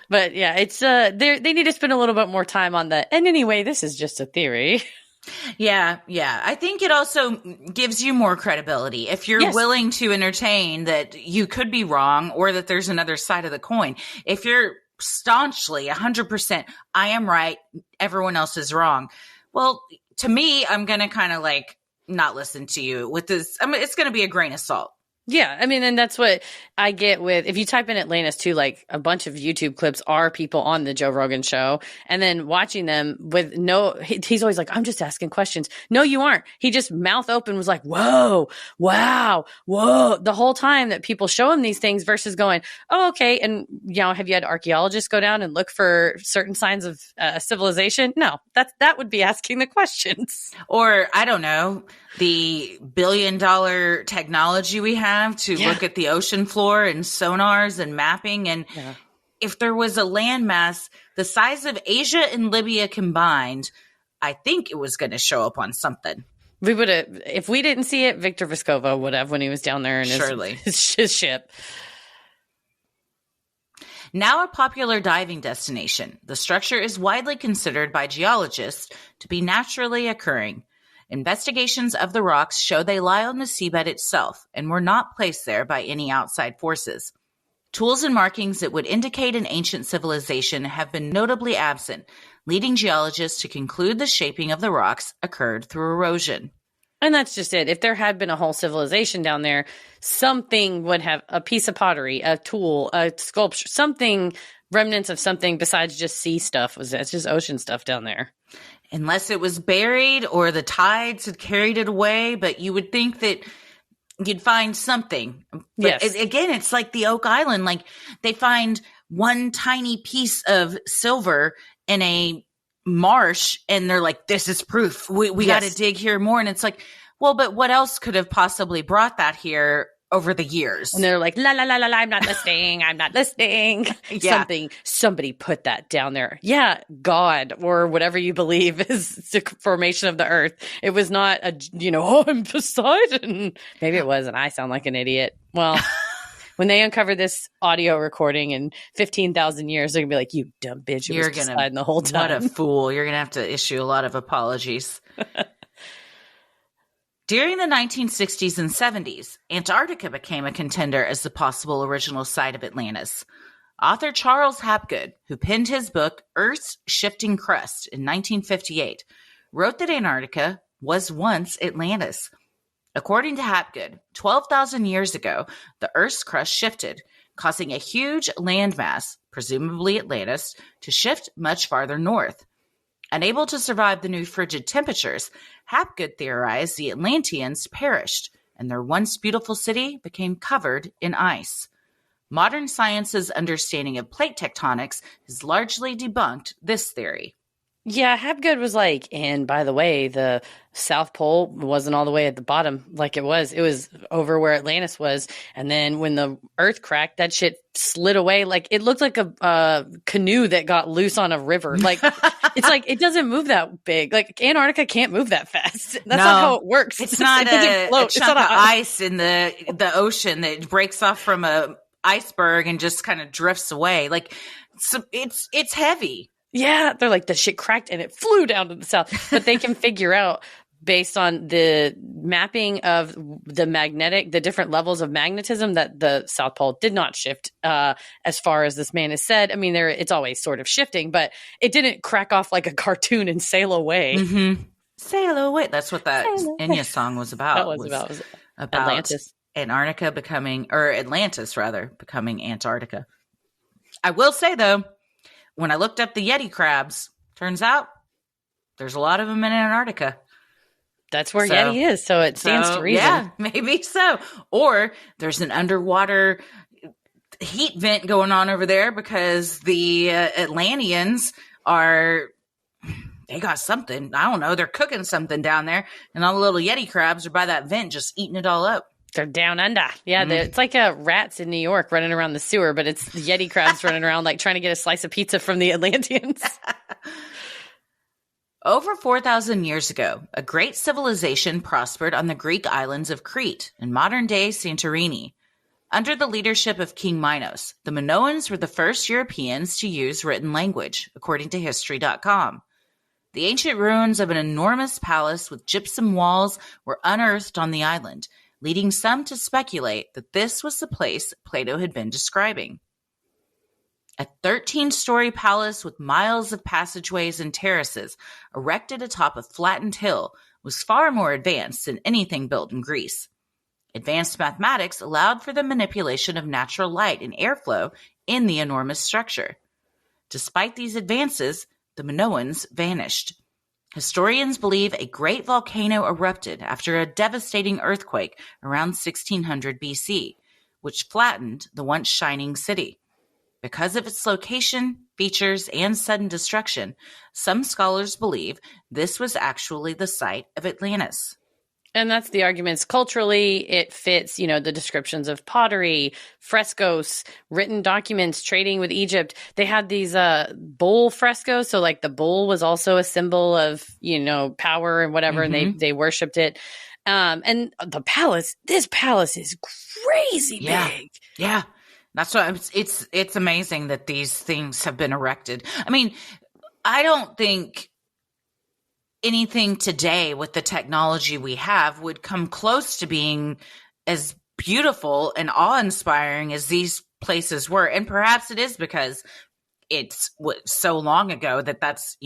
But yeah, it's they need to spend a little bit more time on that. And anyway, this is just a theory. Yeah. I think it also gives you more credibility if you're willing to entertain that you could be wrong or that there's another side of the coin. If you're staunchly 100%, I am right, everyone else is wrong. Well, to me, I'm going to kind of like not listen to you with this. I mean, it's going to be a grain of salt. Yeah, I mean, and that's what I get with, if you type in Atlantis too, like a bunch of YouTube clips are people on the Joe Rogan show, and then watching them with he's always like, I'm just asking questions. No, you aren't. He just mouth open was like, whoa, wow, whoa, the whole time that people show him these things versus going, oh, okay. And, have you had archaeologists go down and look for certain signs of civilization? No, that would be asking the questions. Or, I don't know, the billion-dollar technology we have to look at the ocean floor and sonars and mapping. And if there was a landmass the size of Asia and Libya combined, I think it was going to show up on something. We would have, if we didn't see it, Victor Vescova would have when he was down there in his ship. Now a popular diving destination, the structure is widely considered by geologists to be naturally occurring. Investigations of the rocks show they lie on the seabed itself and were not placed there by any outside forces. Tools and markings that would indicate an ancient civilization have been notably absent, leading geologists to conclude the shaping of the rocks occurred through erosion. And that's just it. If there had been a whole civilization down there, something would have a piece of pottery, a tool, a sculpture, something, remnants of something besides just sea stuff. It's just ocean stuff down there. Unless it was buried or the tides had carried it away, but you would think that you'd find something. But again, it's like the Oak Island. Like they find one tiny piece of silver in a marsh and they're like, this is proof. We got to dig here more. And it's like, well, but what else could have possibly brought that here over the years? And they're like, la, la, la, la, la, I'm not listening. I'm not listening. Somebody put that down there. Yeah. God, or whatever you believe is the formation of the earth. It was not I'm Poseidon. Maybe it was, and I sound like an idiot. Well, when they uncover this audio recording in 15,000 years, they're going to be like, you dumb bitch. It was Poseidon the whole time. What a fool. You're going to have to issue a lot of apologies. During the 1960s and 70s, Antarctica became a contender as the possible original site of Atlantis. Author Charles Hapgood, who penned his book Earth's Shifting Crust in 1958, wrote that Antarctica was once Atlantis. According to Hapgood, 12,000 years ago, the Earth's crust shifted, causing a huge landmass, presumably Atlantis, to shift much farther north. Unable to survive the new frigid temperatures, Hapgood theorized the Atlanteans perished, and their once beautiful city became covered in ice. Modern science's understanding of plate tectonics has largely debunked this theory. Yeah, Hapgood was like, and by the way, the South Pole wasn't all the way at the bottom like it was. It was over where Atlantis was. And then when the earth cracked, that shit slid away. Like it looked like a canoe that got loose on a river. Like it's like it doesn't move that big. Like Antarctica can't move that fast. That's not how it works. It's not a chunk of ice in the ocean that breaks off from a iceberg and just kind of drifts away. Like so it's heavy. Yeah, they're like, the shit cracked and it flew down to the south. But they can figure out, based on the mapping of the different levels of magnetism, that the South Pole did not shift as far as this man has said. I mean, it's always sort of shifting, but it didn't crack off like a cartoon and sail away. Mm-hmm. Sail away. That's what that Enya song was about. That was about Atlantis. Antarctica Atlantis becoming Antarctica. I will say, though, when I looked up the Yeti crabs, turns out there's a lot of them in Antarctica. That's where Yeti is, so it stands to reason. Yeah, maybe so. Or there's an underwater heat vent going on over there because the Atlanteans are they got something. I don't know. They're cooking something down there. And all the little Yeti crabs are by that vent just eating it all up. They're down under. Yeah, it's like rats in New York running around the sewer, but it's the Yeti crabs running around like trying to get a slice of pizza from the Atlanteans. Over 4,000 years ago, a great civilization prospered on the Greek islands of Crete in modern-day Santorini. Under the leadership of King Minos, the Minoans were the first Europeans to use written language, according to History.com. The ancient ruins of an enormous palace with gypsum walls were unearthed on the island, leading some to speculate that this was the place Plato had been describing. A 13-story palace with miles of passageways and terraces erected atop a flattened hill was far more advanced than anything built in Greece. Advanced mathematics allowed for the manipulation of natural light and airflow in the enormous structure. Despite these advances, the Minoans vanished. Historians believe a great volcano erupted after a devastating earthquake around 1600 BC, which flattened the once shining city. Because of its location, features, and sudden destruction, some scholars believe this was actually the site of Atlantis. And that's the arguments. Culturally, it fits, the descriptions of pottery, frescoes, written documents, trading with Egypt. They had these bowl frescoes. So like the bowl was also a symbol of, power and whatever. And they worshipped it. And the palace, this palace is crazy big. Yeah. That's what it's amazing that these things have been erected. I mean, I don't think anything today with the technology we have would come close to being as beautiful and awe-inspiring as these places were. And perhaps it is because it's so long ago that's,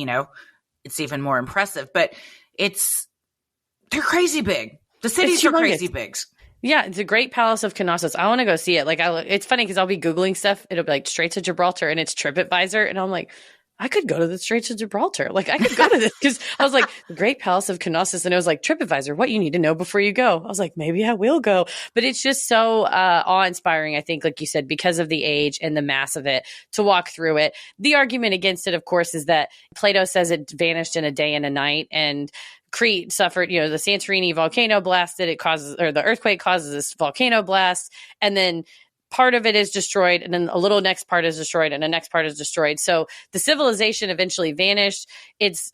it's even more impressive. But they're crazy big. The cities are crazy big. Yeah, it's a great Palace of Knossos. I want to go see it. Like, it's funny because I'll be Googling stuff. It'll be like Straits of Gibraltar and it's TripAdvisor. And I'm like, I could go to the Straits of Gibraltar. Like, I could go to this because I was like, the Great Palace of Knossos. And it was like, TripAdvisor, what you need to know before you go. I was like, maybe I will go. But it's just so awe-inspiring, I think, like you said, because of the age and the mass of it, to walk through it. The argument against it, of course, is that Plato says it vanished in a day and a night. And Crete suffered, the Santorini volcano blasted. The earthquake causes this volcano blast. And then part of it is destroyed, and then a little next part is destroyed, and the next part is destroyed. So the civilization eventually vanished. It's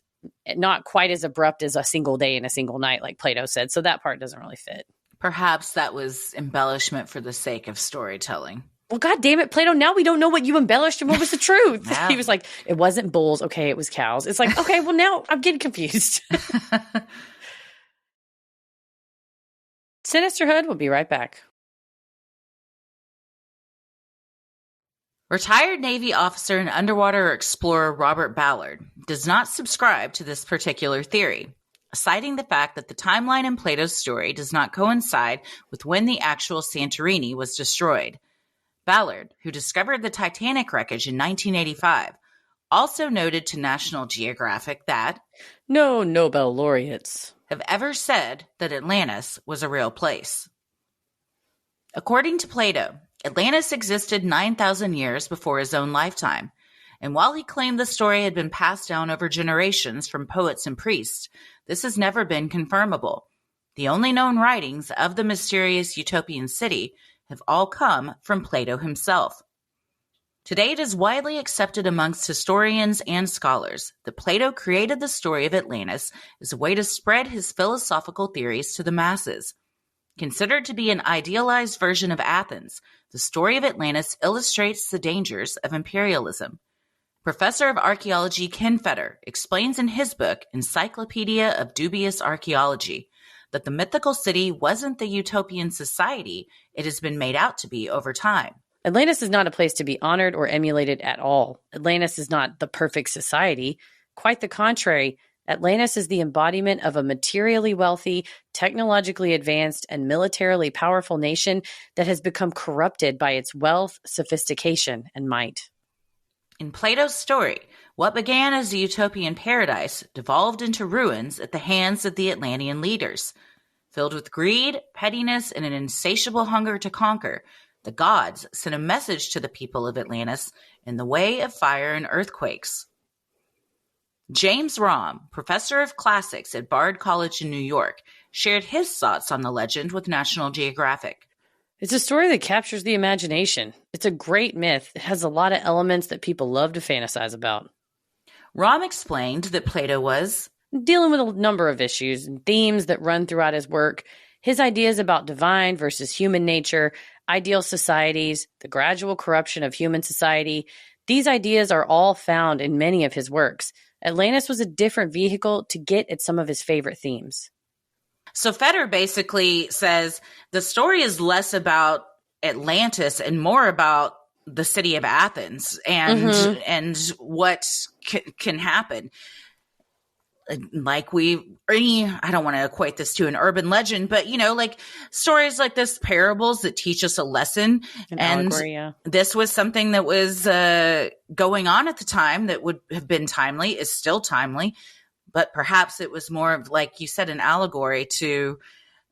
not quite as abrupt as a single day and a single night, like Plato said. So that part doesn't really fit. Perhaps that was embellishment for the sake of storytelling. Well, God damn it, Plato, now we don't know what you embellished and what was the truth. Yeah. He was like, it wasn't bulls. Okay, it was cows. It's like, okay, well, now I'm getting confused. Sinisterhood will be right back. Retired Navy officer and underwater explorer Robert Ballard does not subscribe to this particular theory, citing the fact that the timeline in Plato's story does not coincide with when the actual Santorini was destroyed. Ballard, who discovered the Titanic wreckage in 1985, also noted to National Geographic that no Nobel laureates have ever said that Atlantis was a real place. According to Plato, Atlantis existed 9,000 years before his own lifetime, and while he claimed the story had been passed down over generations from poets and priests, this has never been confirmable. The only known writings of the mysterious utopian city have all come from Plato himself. Today it is widely accepted amongst historians and scholars that Plato created the story of Atlantis as a way to spread his philosophical theories to the masses. Considered to be an idealized version of Athens, the story of Atlantis illustrates the dangers of imperialism. Professor of Archaeology Ken Fetter explains in his book Encyclopedia of Dubious Archaeology that the mythical city wasn't the utopian society it has been made out to be over time. Atlantis is not a place to be honored or emulated at all. Atlantis is not the perfect society. Quite the contrary. Atlantis is the embodiment of a materially wealthy, technologically advanced, and militarily powerful nation that has become corrupted by its wealth, sophistication, and might. In Plato's story, what began as a utopian paradise devolved into ruins at the hands of the Atlantean leaders. Filled with greed, pettiness, and an insatiable hunger to conquer, the gods sent a message to the people of Atlantis in the way of fire and earthquakes. James Romm, professor of classics at Bard College in New York, shared his thoughts on the legend with National Geographic. It's a story that captures the imagination. It's a great myth. It has a lot of elements that people love to fantasize about. Romm explained that Plato was dealing with a number of issues and themes that run throughout his work. His ideas about divine versus human nature, ideal societies, the gradual corruption of human society. These ideas are all found in many of his works. Atlantis was a different vehicle to get at some of his favorite themes. So Fetter basically says the story is less about Atlantis and more about the city of Athens and what can happen. Like I don't want to equate this to an urban legend, but like stories like this, parables that teach us a lesson. Allegory, yeah. This was something that was going on at the time that would have been timely, is still timely, but perhaps it was more of, like you said, an allegory to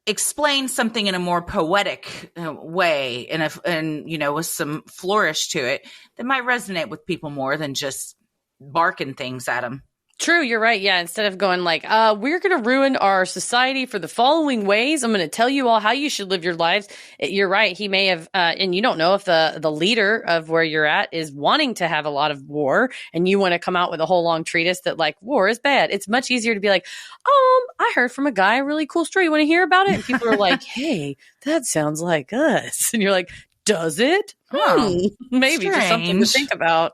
explain something in a more poetic way and with some flourish to it that might resonate with people more than just barking things at them. True, you're right. Yeah, instead of going like, we're going to ruin our society for the following ways, I'm going to tell you all how you should live your lives. You're right. He may have, and you don't know if the leader of where you're at is wanting to have a lot of war, and you want to come out with a whole long treatise that like war is bad. It's much easier to be like, I heard from a guy a really cool story. You want to hear about it? And people are like, hey, that sounds like us. And you're like, does it? Maybe just something to think about.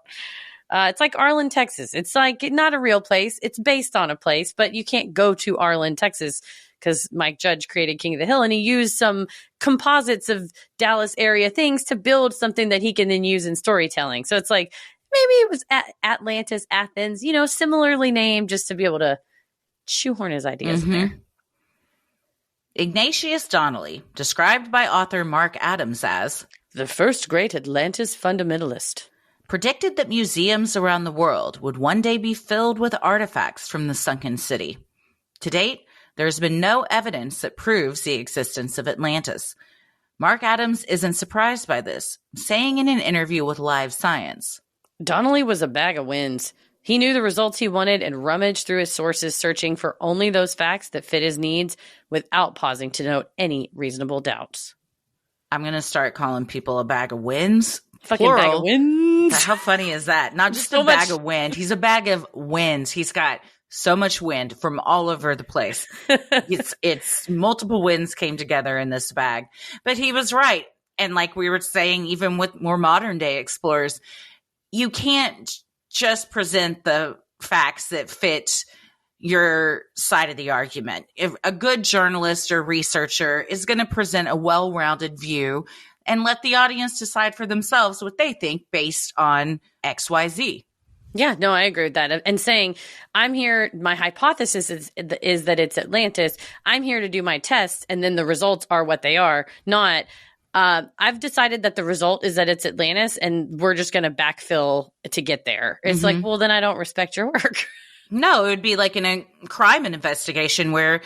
It's like Arlen, Texas. It's like not a real place. It's based on a place, but you can't go to Arlen, Texas because Mike Judge created King of the Hill and he used some composites of Dallas area things to build something that he can then use in storytelling. So it's like maybe it was Atlantis, Athens, similarly named just to be able to shoehorn his ideas in there. Ignatius Donnelly, described by author Mark Adams as the first great Atlantis fundamentalist, predicted that museums around the world would one day be filled with artifacts from the sunken city. To date, there has been no evidence that proves the existence of Atlantis. Mark Adams isn't surprised by this, saying in an interview with Live Science, Donnelly was a bag of winds. He knew the results he wanted and rummaged through his sources searching for only those facts that fit his needs without pausing to note any reasonable doubts. I'm going to start calling people a bag of winds. Fucking plural. Bag of winds. How funny is that? Not just a bag of wind. He's a bag of winds. He's got so much wind from all over the place. It's multiple winds came together in this bag. But he was right. And like we were saying, even with more modern day explorers, you can't just present the facts that fit your side of the argument. If a good journalist or researcher is going to present a well-rounded view and let the audience decide for themselves what they think based on XYZ. Yeah, no, I agree with that. And saying, I'm here, my hypothesis is that it's Atlantis. I'm here to do my tests, and then the results are what they are. Not, I've decided that the result is that it's Atlantis, and we're just going to backfill to get there. It's like, well, then I don't respect your work. No, it would be like in a crime investigation where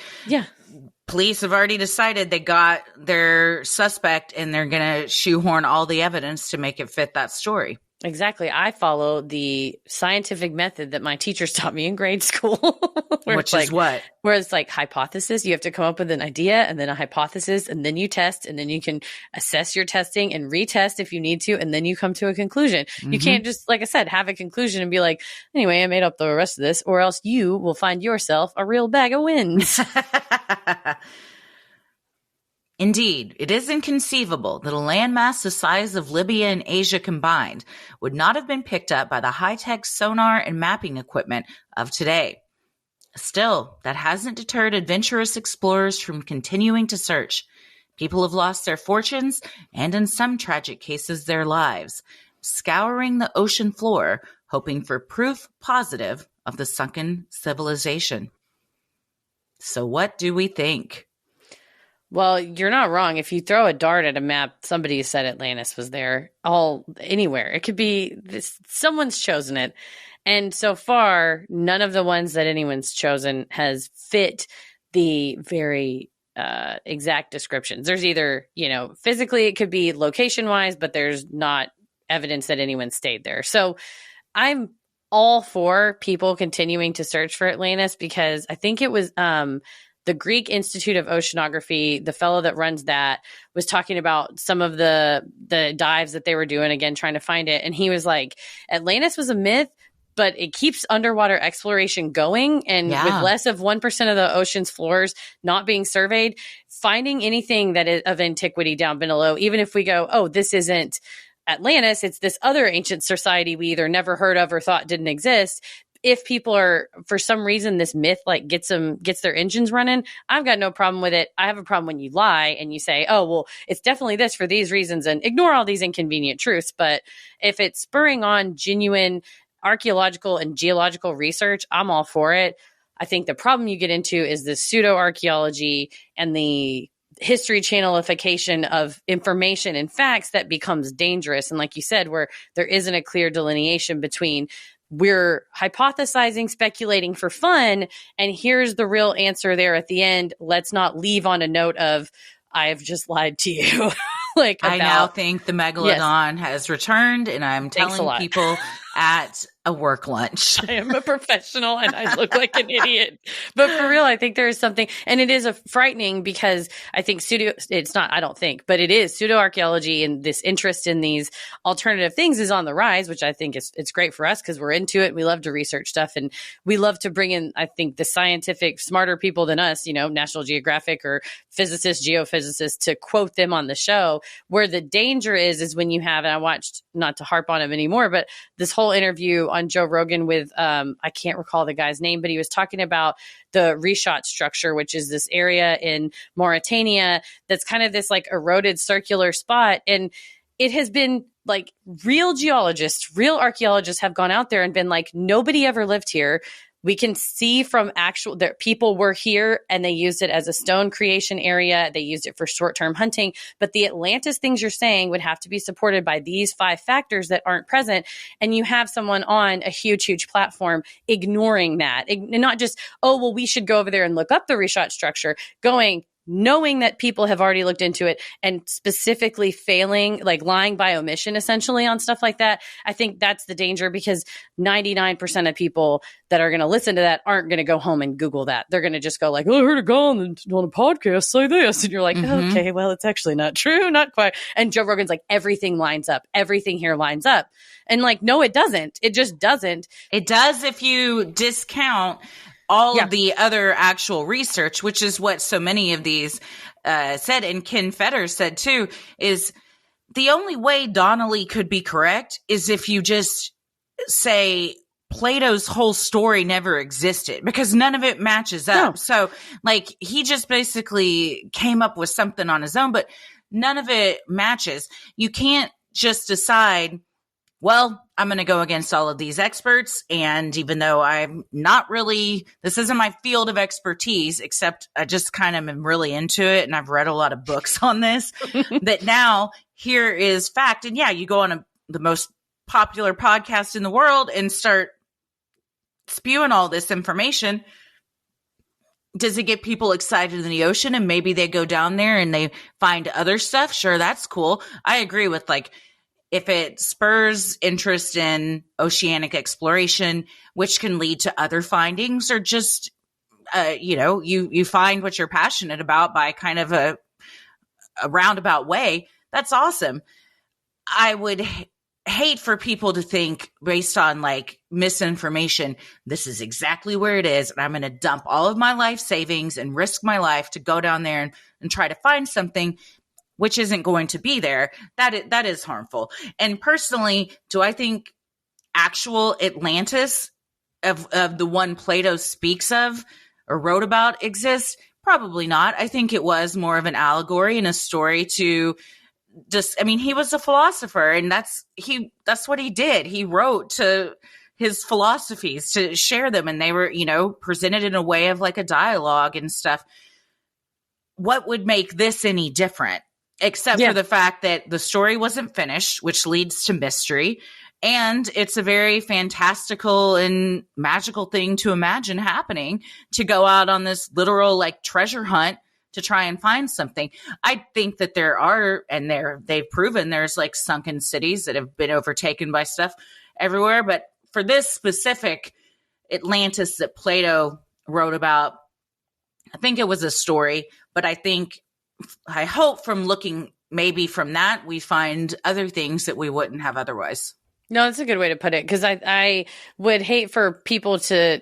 police have already decided they got their suspect and they're going to shoehorn all the evidence to make it fit that story. Exactly. I follow the scientific method that my teachers taught me in grade school. Which is what? Where it's like hypothesis. You have to come up with an idea and then a hypothesis and then you test and then you can assess your testing and retest if you need to. And then you come to a conclusion. You can't just, like I said, have a conclusion and be like, anyway, I made up the rest of this, or else you will find yourself a real bag of winds. Indeed, it is inconceivable that a landmass the size of Libya and Asia combined would not have been picked up by the high-tech sonar and mapping equipment of today. Still, that hasn't deterred adventurous explorers from continuing to search. People have lost their fortunes and, in some tragic cases, their lives, scouring the ocean floor, hoping for proof positive of the sunken civilization. So what do we think? Well, you're not wrong. If you throw a dart at a map, somebody said Atlantis was there anywhere. It could be someone's chosen it. And so far, none of the ones that anyone's chosen has fit the very exact descriptions. There's either, physically it could be location wise, but there's not evidence that anyone stayed there. So I'm all for people continuing to search for Atlantis, because I think it was the Greek Institute of Oceanography, the fellow that runs that, was talking about some of the dives that they were doing, again, trying to find it. And he was like, Atlantis was a myth, but it keeps underwater exploration going. And with less of 1% of the ocean's floors not being surveyed, finding anything that is of antiquity down below, even if we go, oh, this isn't Atlantis, it's this other ancient society we either never heard of or thought didn't exist. If people are, for some reason, this myth like gets their engines running, I've got no problem with it. I have a problem when you lie and you say, oh, well, it's definitely this for these reasons, and ignore all these inconvenient truths. But if it's spurring on genuine archaeological and geological research, I'm all for it. I think the problem you get into is the pseudo archaeology and the history channelification of information and facts that becomes dangerous. And like you said, where there isn't a clear delineation between we're hypothesizing, speculating for fun, and here's the real answer there at the end. Let's not leave on a note of, I have just lied to you. I now think the megalodon has returned, and I'm telling people at a work lunch. I am a professional and I look like an idiot. But for real, I think there is something, and it is frightening because I think but it is pseudo-archaeology, and this interest in these alternative things is on the rise, which I think it's great for us because we're into it. We love to research stuff, and we love to bring in, I think, the scientific, smarter people than us, National Geographic or physicists, geophysicists, to quote them on the show. Where the danger is when you have, and I watched, not to harp on him anymore, but this whole interview on Joe Rogan with, I can't recall the guy's name, but he was talking about the Reshat structure, which is this area in Mauritania that's kind of this like eroded circular spot. And it has been like real geologists, real archaeologists have gone out there and been like, nobody ever lived here. We can see from actual that people were here and they used it as a stone creation area. They used it for short-term hunting. But the Atlantis things you're saying would have to be supported by these 5 factors that aren't present. And you have someone on a huge, huge platform ignoring that. And not just, oh, well, we should go over there and look up the Reshat structure, knowing that people have already looked into it and specifically failing, like lying by omission, essentially, on stuff like that. I think that's the danger, because 99% of people that are going to listen to that aren't going to go home and Google that. They're going to just go like, oh, I heard a guy on a podcast say this. And you're like, okay, well, it's actually not true. Not quite. And Joe Rogan's like, everything lines up. Everything here lines up. And like, no, it doesn't. It just doesn't. It does if you discount all of the other actual research, which is what so many of these said. And Ken Fetter said too, is the only way Donnelly could be correct is if you just say Plato's whole story never existed, because none of it matches up. No. So like, he just basically came up with something on his own, but none of it matches. You can't just decide, well, I'm going to go against all of these experts. And even though this isn't my field of expertise, except I just kind of am really into it. And I've read a lot of books on this, that now here is fact. And you go on the most popular podcast in the world and start spewing all this information. Does it get people excited in the ocean? And maybe they go down there and they find other stuff. Sure. That's cool. I agree with if it spurs interest in oceanic exploration, which can lead to other findings, or just, you find what you're passionate about by kind of a roundabout way, that's awesome. I would hate for people to think, based on misinformation, this is exactly where it is, and I'm going to dump all of my life savings and risk my life to go down there and try to find something which isn't going to be there. That is harmful. And personally, do I think actual Atlantis of the one Plato speaks of or wrote about exists? Probably not. I think it was more of an allegory and a story to he was a philosopher, and that's what he did. He wrote to his philosophies to share them, and they were, presented in a way of like a dialogue and stuff. What would make this any different? Except for the fact that the story wasn't finished, which leads to mystery. And it's a very fantastical and magical thing to imagine happening, to go out on this literal treasure hunt to try and find something. I think that there are, and they've proven there's sunken cities that have been overtaken by stuff everywhere. But for this specific Atlantis that Plato wrote about, I think it was a story, but I hope from looking maybe from that, we find other things that we wouldn't have otherwise. No, that's a good way to put it, because I would hate for people to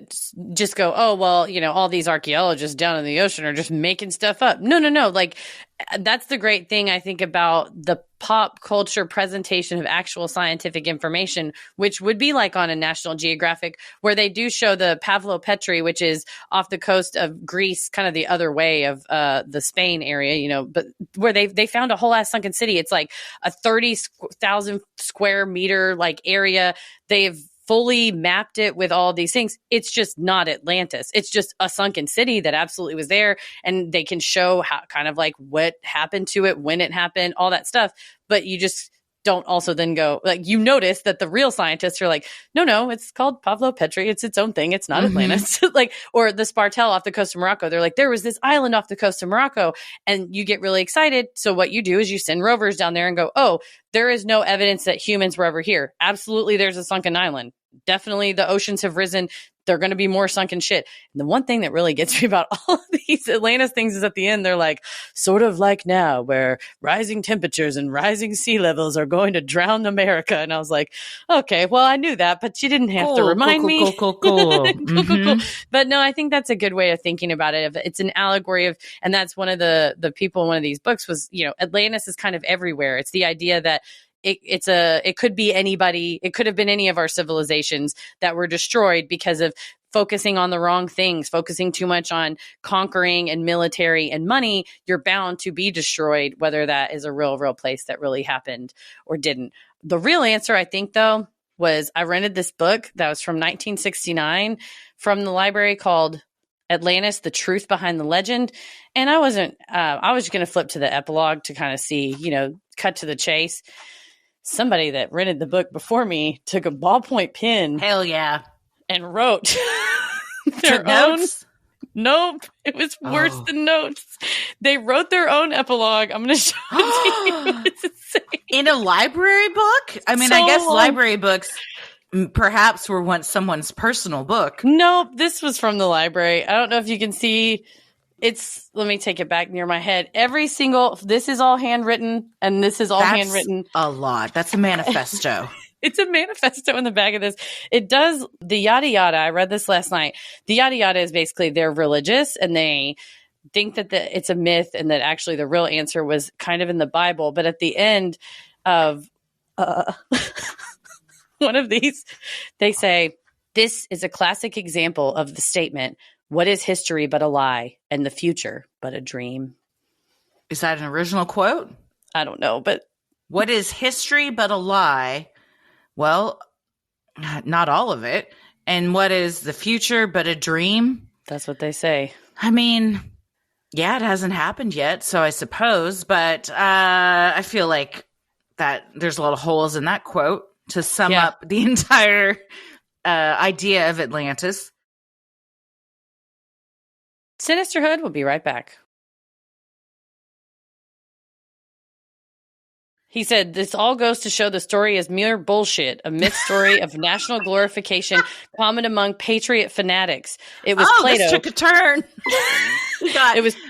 just go, oh, well, all these archaeologists down in the ocean are just making stuff up. No. Like, that's the great thing, I think, about the pop culture presentation of actual scientific information, which would be like on a National Geographic, where they do show the Pavlopetri, which is off the coast of Greece, kind of the other way of the Spain area, but where they found a whole ass sunken city. It's like a 30,000 square meter like area. They've fully mapped it with all these things. It's just not Atlantis. It's just a sunken city that absolutely was there. And they can show how kind of like what happened to it, when it happened, all that stuff. But you just don't also then go, like, you notice that the real scientists are like, no, it's called Pavlopetri. It's its own thing. It's not Atlantis. Like, or the Spartel off the coast of Morocco. They're like, there was this island off the coast of Morocco, and you get really excited. So what you do is you send rovers down there and go, oh, there is no evidence that humans were ever here. Absolutely, there's a sunken island. Definitely the oceans have risen. They're going to be more sunken shit. And the one thing that really gets me about all of these Atlantis things is at the end, they're like, sort of like now, where rising temperatures and rising sea levels are going to drown America. And I was like, okay, well, I knew that, but you didn't have to remind me. Cool. Cool. But no, I think that's a good way of thinking about it. It's an allegory of, and that's one of the people in one of these books was, Atlantis is kind of everywhere. It's the idea that it could be anybody. It could have been any of our civilizations that were destroyed because of focusing on the wrong things, focusing too much on conquering and military and money. You're bound to be destroyed, whether that is a real place that really happened or didn't. The real answer, I think, though, was I rented this book that was from 1969 from the library called Atlantis, The Truth Behind the Legend. And I was going to flip to the epilogue to kind of see, cut to the chase. Somebody that rented the book before me took a ballpoint pen. Hell yeah. And wrote their own notes. Nope. It was worse than notes. They wrote their own epilogue. I'm going to show it to you. It's insane. In a library book? I mean, I guess library books perhaps were once someone's personal book. Nope. This was from the library. I don't know if you can see. Let me take it back near my head. This is all handwritten, and this is all handwritten. A lot. That's a manifesto. It's a manifesto in the back of this. It does the yada yada. I read this last night. The yada yada is basically they're religious and they think that it's a myth and that actually the real answer was kind of in the Bible. But at the end of one of these, they say, this is a classic example of the statement, what is history but a lie, and the future but a dream? Is that an original quote? I don't know, but... What is history but a lie? Well, not all of it. And what is the future but a dream? That's what they say. I mean, yeah, it hasn't happened yet, so I suppose. But I feel like that there's a lot of holes in that quote to sum up the entire idea of Atlantis. Sinisterhood will be right back. He said, this all goes to show the story is mere bullshit, a myth story of national glorification common among patriot fanatics. It was Plato. This took a turn.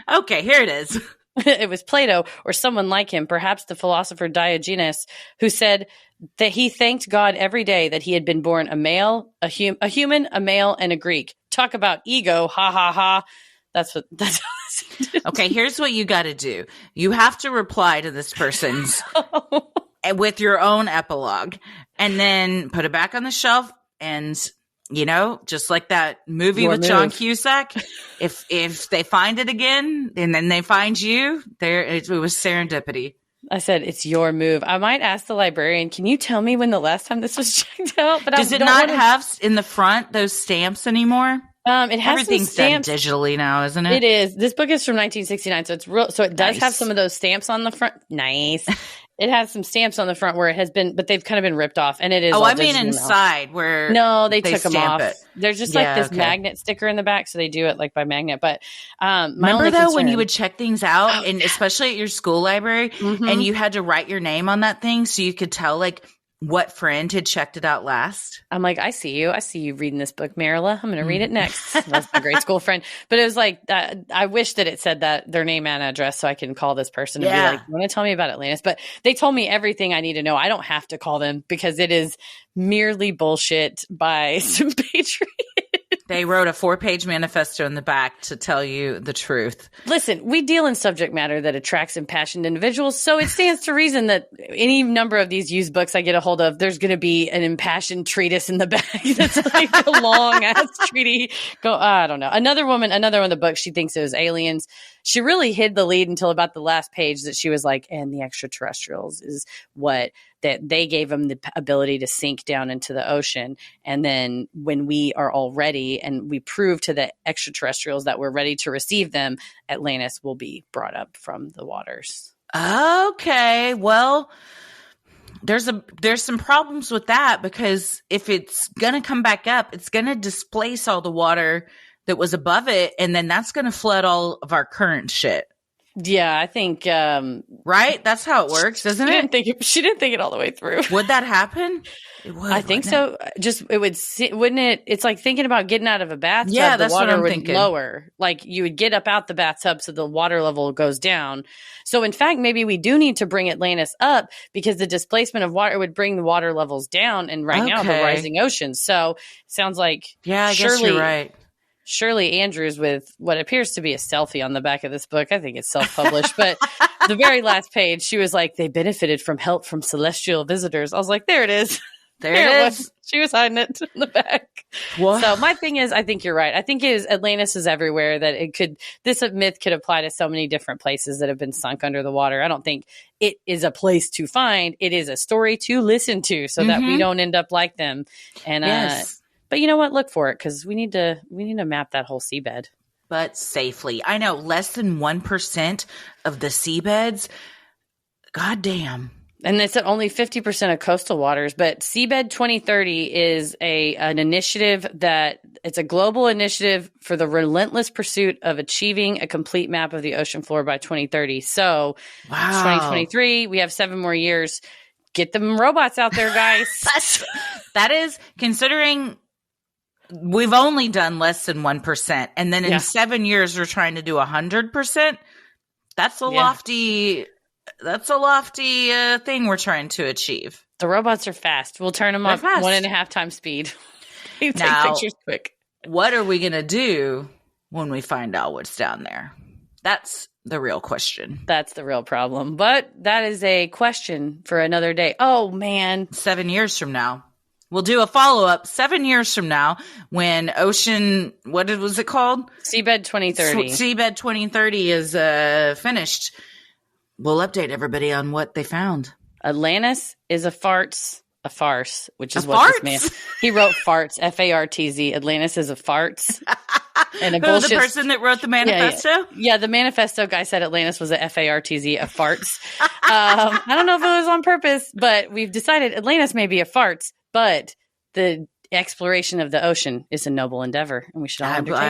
Okay, here it is. It was Plato or someone like him, perhaps the philosopher Diogenes, who said that he thanked God every day that he had been born a male, a human, a male, and a Greek. Talk about ego, ha ha ha. That's okay. Here's what you got to do. You have to reply to this person's with your own epilogue, and then put it back on the shelf. And just like that movie with John Cusack, if they find it again, and then they find you, it was serendipity. I said, it's your move. I might ask the librarian, can you tell me when the last time this was checked out? But does it not have in the front those stamps anymore? It has everything's done digitally now, isn't it? It is. This book is from 1969, so it's real. So it does have some of those stamps on the front. Nice. It has some stamps on the front where it has been, but they've kind of been ripped off, and it is. Oh, I mean inside now. Where no, they took them off. It. There's just like this magnet sticker in the back, so they do it like by magnet. But remember though when you would check things out, and especially at your school library, and you had to write your name on that thing, so you could tell like what friend had checked it out last? I'm like, I see you. I see you reading this book, Marilla. I'm going to read it next. That's my grade school friend. But it was like, I wish that it said that their name and address so I can call this person and be like, you want to tell me about Atlantis? But they told me everything I need to know. I don't have to call them because it is merely bullshit by some patriots. They wrote a 4-page manifesto in the back to tell you the truth. Listen, we deal in subject matter that attracts impassioned individuals, so it stands to reason that any number of these used books I get a hold of, there's going to be an impassioned treatise in the back that's like a long-ass treaty. I don't know. Another one of the books, she thinks it was aliens. She really hid the lead until about the last page that she was like, and the extraterrestrials is what that they gave them the ability to sink down into the ocean. And then when we are all ready and we prove to the extraterrestrials that we're ready to receive them, Atlantis will be brought up from the waters. Okay. Well, there's some problems with that because if it's going to come back up, it's going to displace all the water that was above it. And then that's going to flood all of our current shit. Yeah, I think right? That's how it works, doesn't it? She didn't think it all the way through. Would that happen? It would. I think so. Just it would, wouldn't it? It's like thinking about getting out of a bathtub. Yeah, the that's water what I'm would thinking. Lower. Like you would get up out the bathtub, so the water level goes down. So in fact, maybe we do need to bring Atlantis up because the displacement of water would bring the water levels down, and right now the rising ocean. So sounds like I guess you're right. Shirley Andrews with what appears to be a selfie on the back of this book. I think it's self-published, but the very last page, she was like, they benefited from help from celestial visitors. I was like, there it is. There it is. She was hiding it in the back. What? So my thing is, I think you're right. I think Atlantis is everywhere, that this myth could apply to so many different places that have been sunk under the water. I don't think it is a place to find. It is a story to listen to so that we don't end up like them. And, yes. But you know what? Look for it because we need to map that whole seabed. But safely. I know less than 1% of the seabeds. God damn. And it's at only 50% of coastal waters. But Seabed 2030 is an initiative it's a global initiative for the relentless pursuit of achieving a complete map of the ocean floor by 2030. So wow. It's 2023. We have 7 more years. Get them robots out there, guys. That is, considering we've only done less than 1%. And then in 7 years, we're trying to do 100%. That's a lofty thing we're trying to achieve. The robots are fast. We'll turn them up 1.5 times speed. They take pictures quick. What are we going to do when we find out what's down there? That's the real question. That's the real problem. But that is a question for another day. Oh, man. 7 years from now. We'll do a follow-up 7 years from now when what was it called? Seabed 2030. Seabed 2030 is finished. We'll update everybody on what they found. Atlantis is a farce, which is what this man, he wrote farts, F-A-R-T-Z. Atlantis is a farce. And the person that wrote the manifesto? Yeah, the manifesto guy said Atlantis was a F-A-R-T-Z, a farts. I don't know if it was on purpose, but we've decided Atlantis may be a farts, but the exploration of the ocean is a noble endeavor, and we should all undertake it.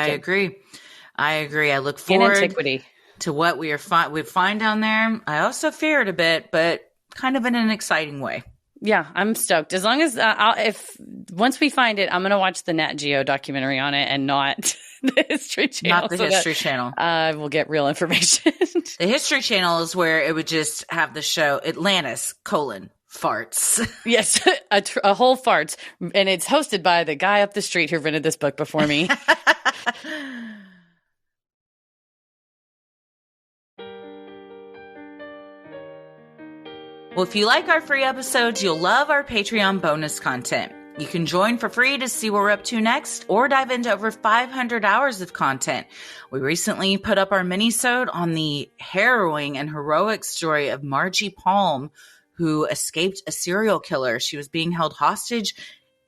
I agree. I look forward in antiquity to what we find down there. I also fear it a bit, but kind of in an exciting way. Yeah, I'm stoked. As long as once we find it, I'm going to watch the Nat Geo documentary on it and not the History Channel. Not the History Channel. We'll get real information. The History Channel is where it would just have the show Atlantis, farts. Yes, a whole farts. And it's hosted by the guy up the street who rented this book before me. Well, if you like our free episodes, you'll love our Patreon bonus content. You can join for free to see what we're up to next or dive into over 500 hours of content. We recently put up our mini-sode on the harrowing and heroic story of Margie Palm, who escaped a serial killer. She was being held hostage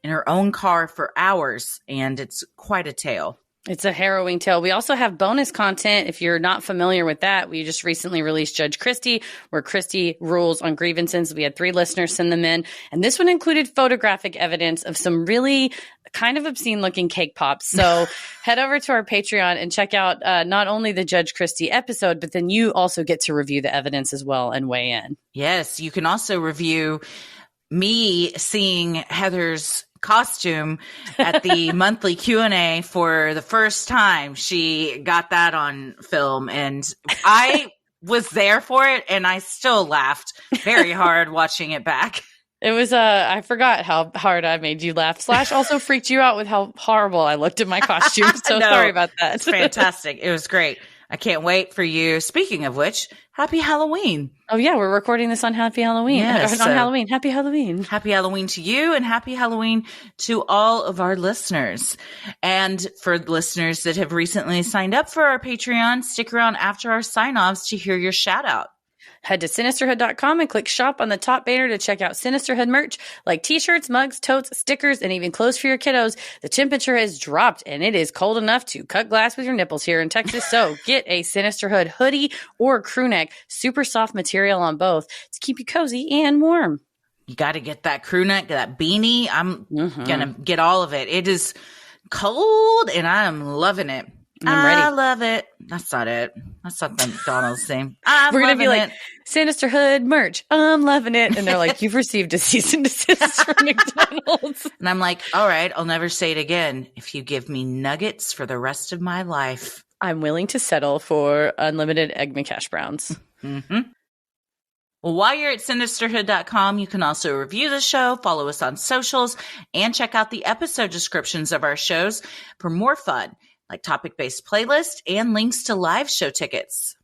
in her own car for hours, and it's quite a tale. It's a harrowing tale. We also have bonus content. If you're not familiar with that, we just recently released Judge Christie, where Christie rules on grievances. We had 3 listeners send them in. And this one included photographic evidence of some really kind of obscene looking cake pops. So head over to our Patreon and check out not only the Judge Christie episode, but then you also get to review the evidence as well and weigh in. Yes, you can also review me seeing Heather's costume at the monthly Q&A for the first time. She got that on film, and I was there for it, and I still laughed very hard watching it back. It was, I forgot how hard I made you laugh, / also freaked you out with how horrible I looked in my costume. So No, sorry about that. It's fantastic. It was great. I can't wait for you. Speaking of which, happy Halloween. Oh yeah, we're recording this on Happy Halloween. Yes, on Halloween. Happy Halloween. Happy Halloween to you, and happy Halloween to all of our listeners. And for listeners that have recently signed up for our Patreon, stick around after our sign-offs to hear your shout out. Head to Sinisterhood.com and click shop on the top banner to check out Sinisterhood merch like t-shirts, mugs, totes, stickers, and even clothes for your kiddos. The temperature has dropped and it is cold enough to cut glass with your nipples here in Texas. So get a Sinisterhood hoodie or crew neck. Super soft material on both to keep you cozy and warm. You got to get that crew neck, that beanie. I'm going to get all of it. It is cold and I'm loving it. I'm ready. I love it. That's not it. That's not the McDonald's thing. We're going to be like, Sinisterhood merch. I'm loving it. And they're like, you've received a cease and desist from McDonald's. And I'm like, all right, I'll never say it again if you give me nuggets for the rest of my life. I'm willing to settle for unlimited Egg McCash Browns. Mm-hmm. Well, while you're at Sinisterhood.com, you can also review the show, follow us on socials, and check out the episode descriptions of our shows for more fun, like topic-based playlists and links to live show tickets.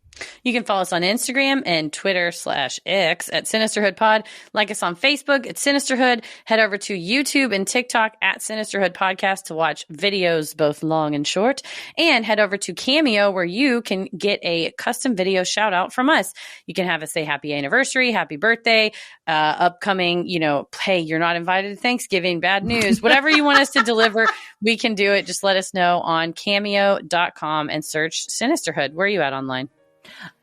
You can follow us on Instagram and Twitter /X at Sinisterhood Pod. Like us on Facebook at Sinisterhood. Head over to YouTube and TikTok at Sinisterhood Podcast to watch videos, both long and short. And head over to Cameo where you can get a custom video shout out from us. You can have us say happy anniversary, happy birthday, upcoming, hey, you're not invited to Thanksgiving, bad news. Whatever you want us to deliver, we can do it. Just let us know on cameo.com and search Sinisterhood. Where are you at online?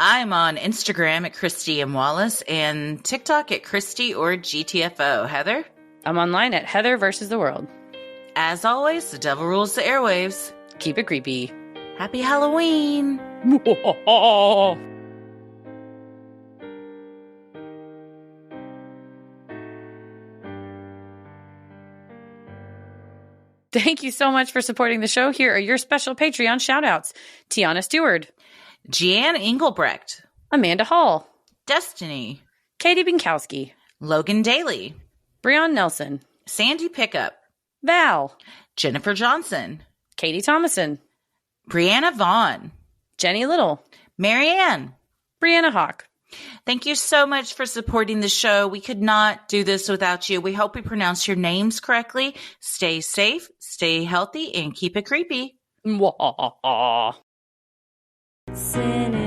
I'm on Instagram at Christy M. Wallace and TikTok at Christy or GTFO. Heather? I'm online at Heather versus the World. As always, the devil rules the airwaves. Keep it creepy. Happy Halloween. Thank you so much for supporting the show. Here are your special Patreon shout-outs. Tiana Stewart. Jeanne Engelbrecht. Amanda Hall. Destiny. Katie Binkowski. Logan Daly. Breon Nelson. Sandy Pickup. Val. Jennifer Johnson. Katie Thomason. Brianna Vaughn. Jenny Little. Marianne. Brianna Hawk. Thank you so much for supporting the show. We could not do this without you. We hope we pronounce your names correctly. Stay safe, stay healthy, and keep it creepy. Sin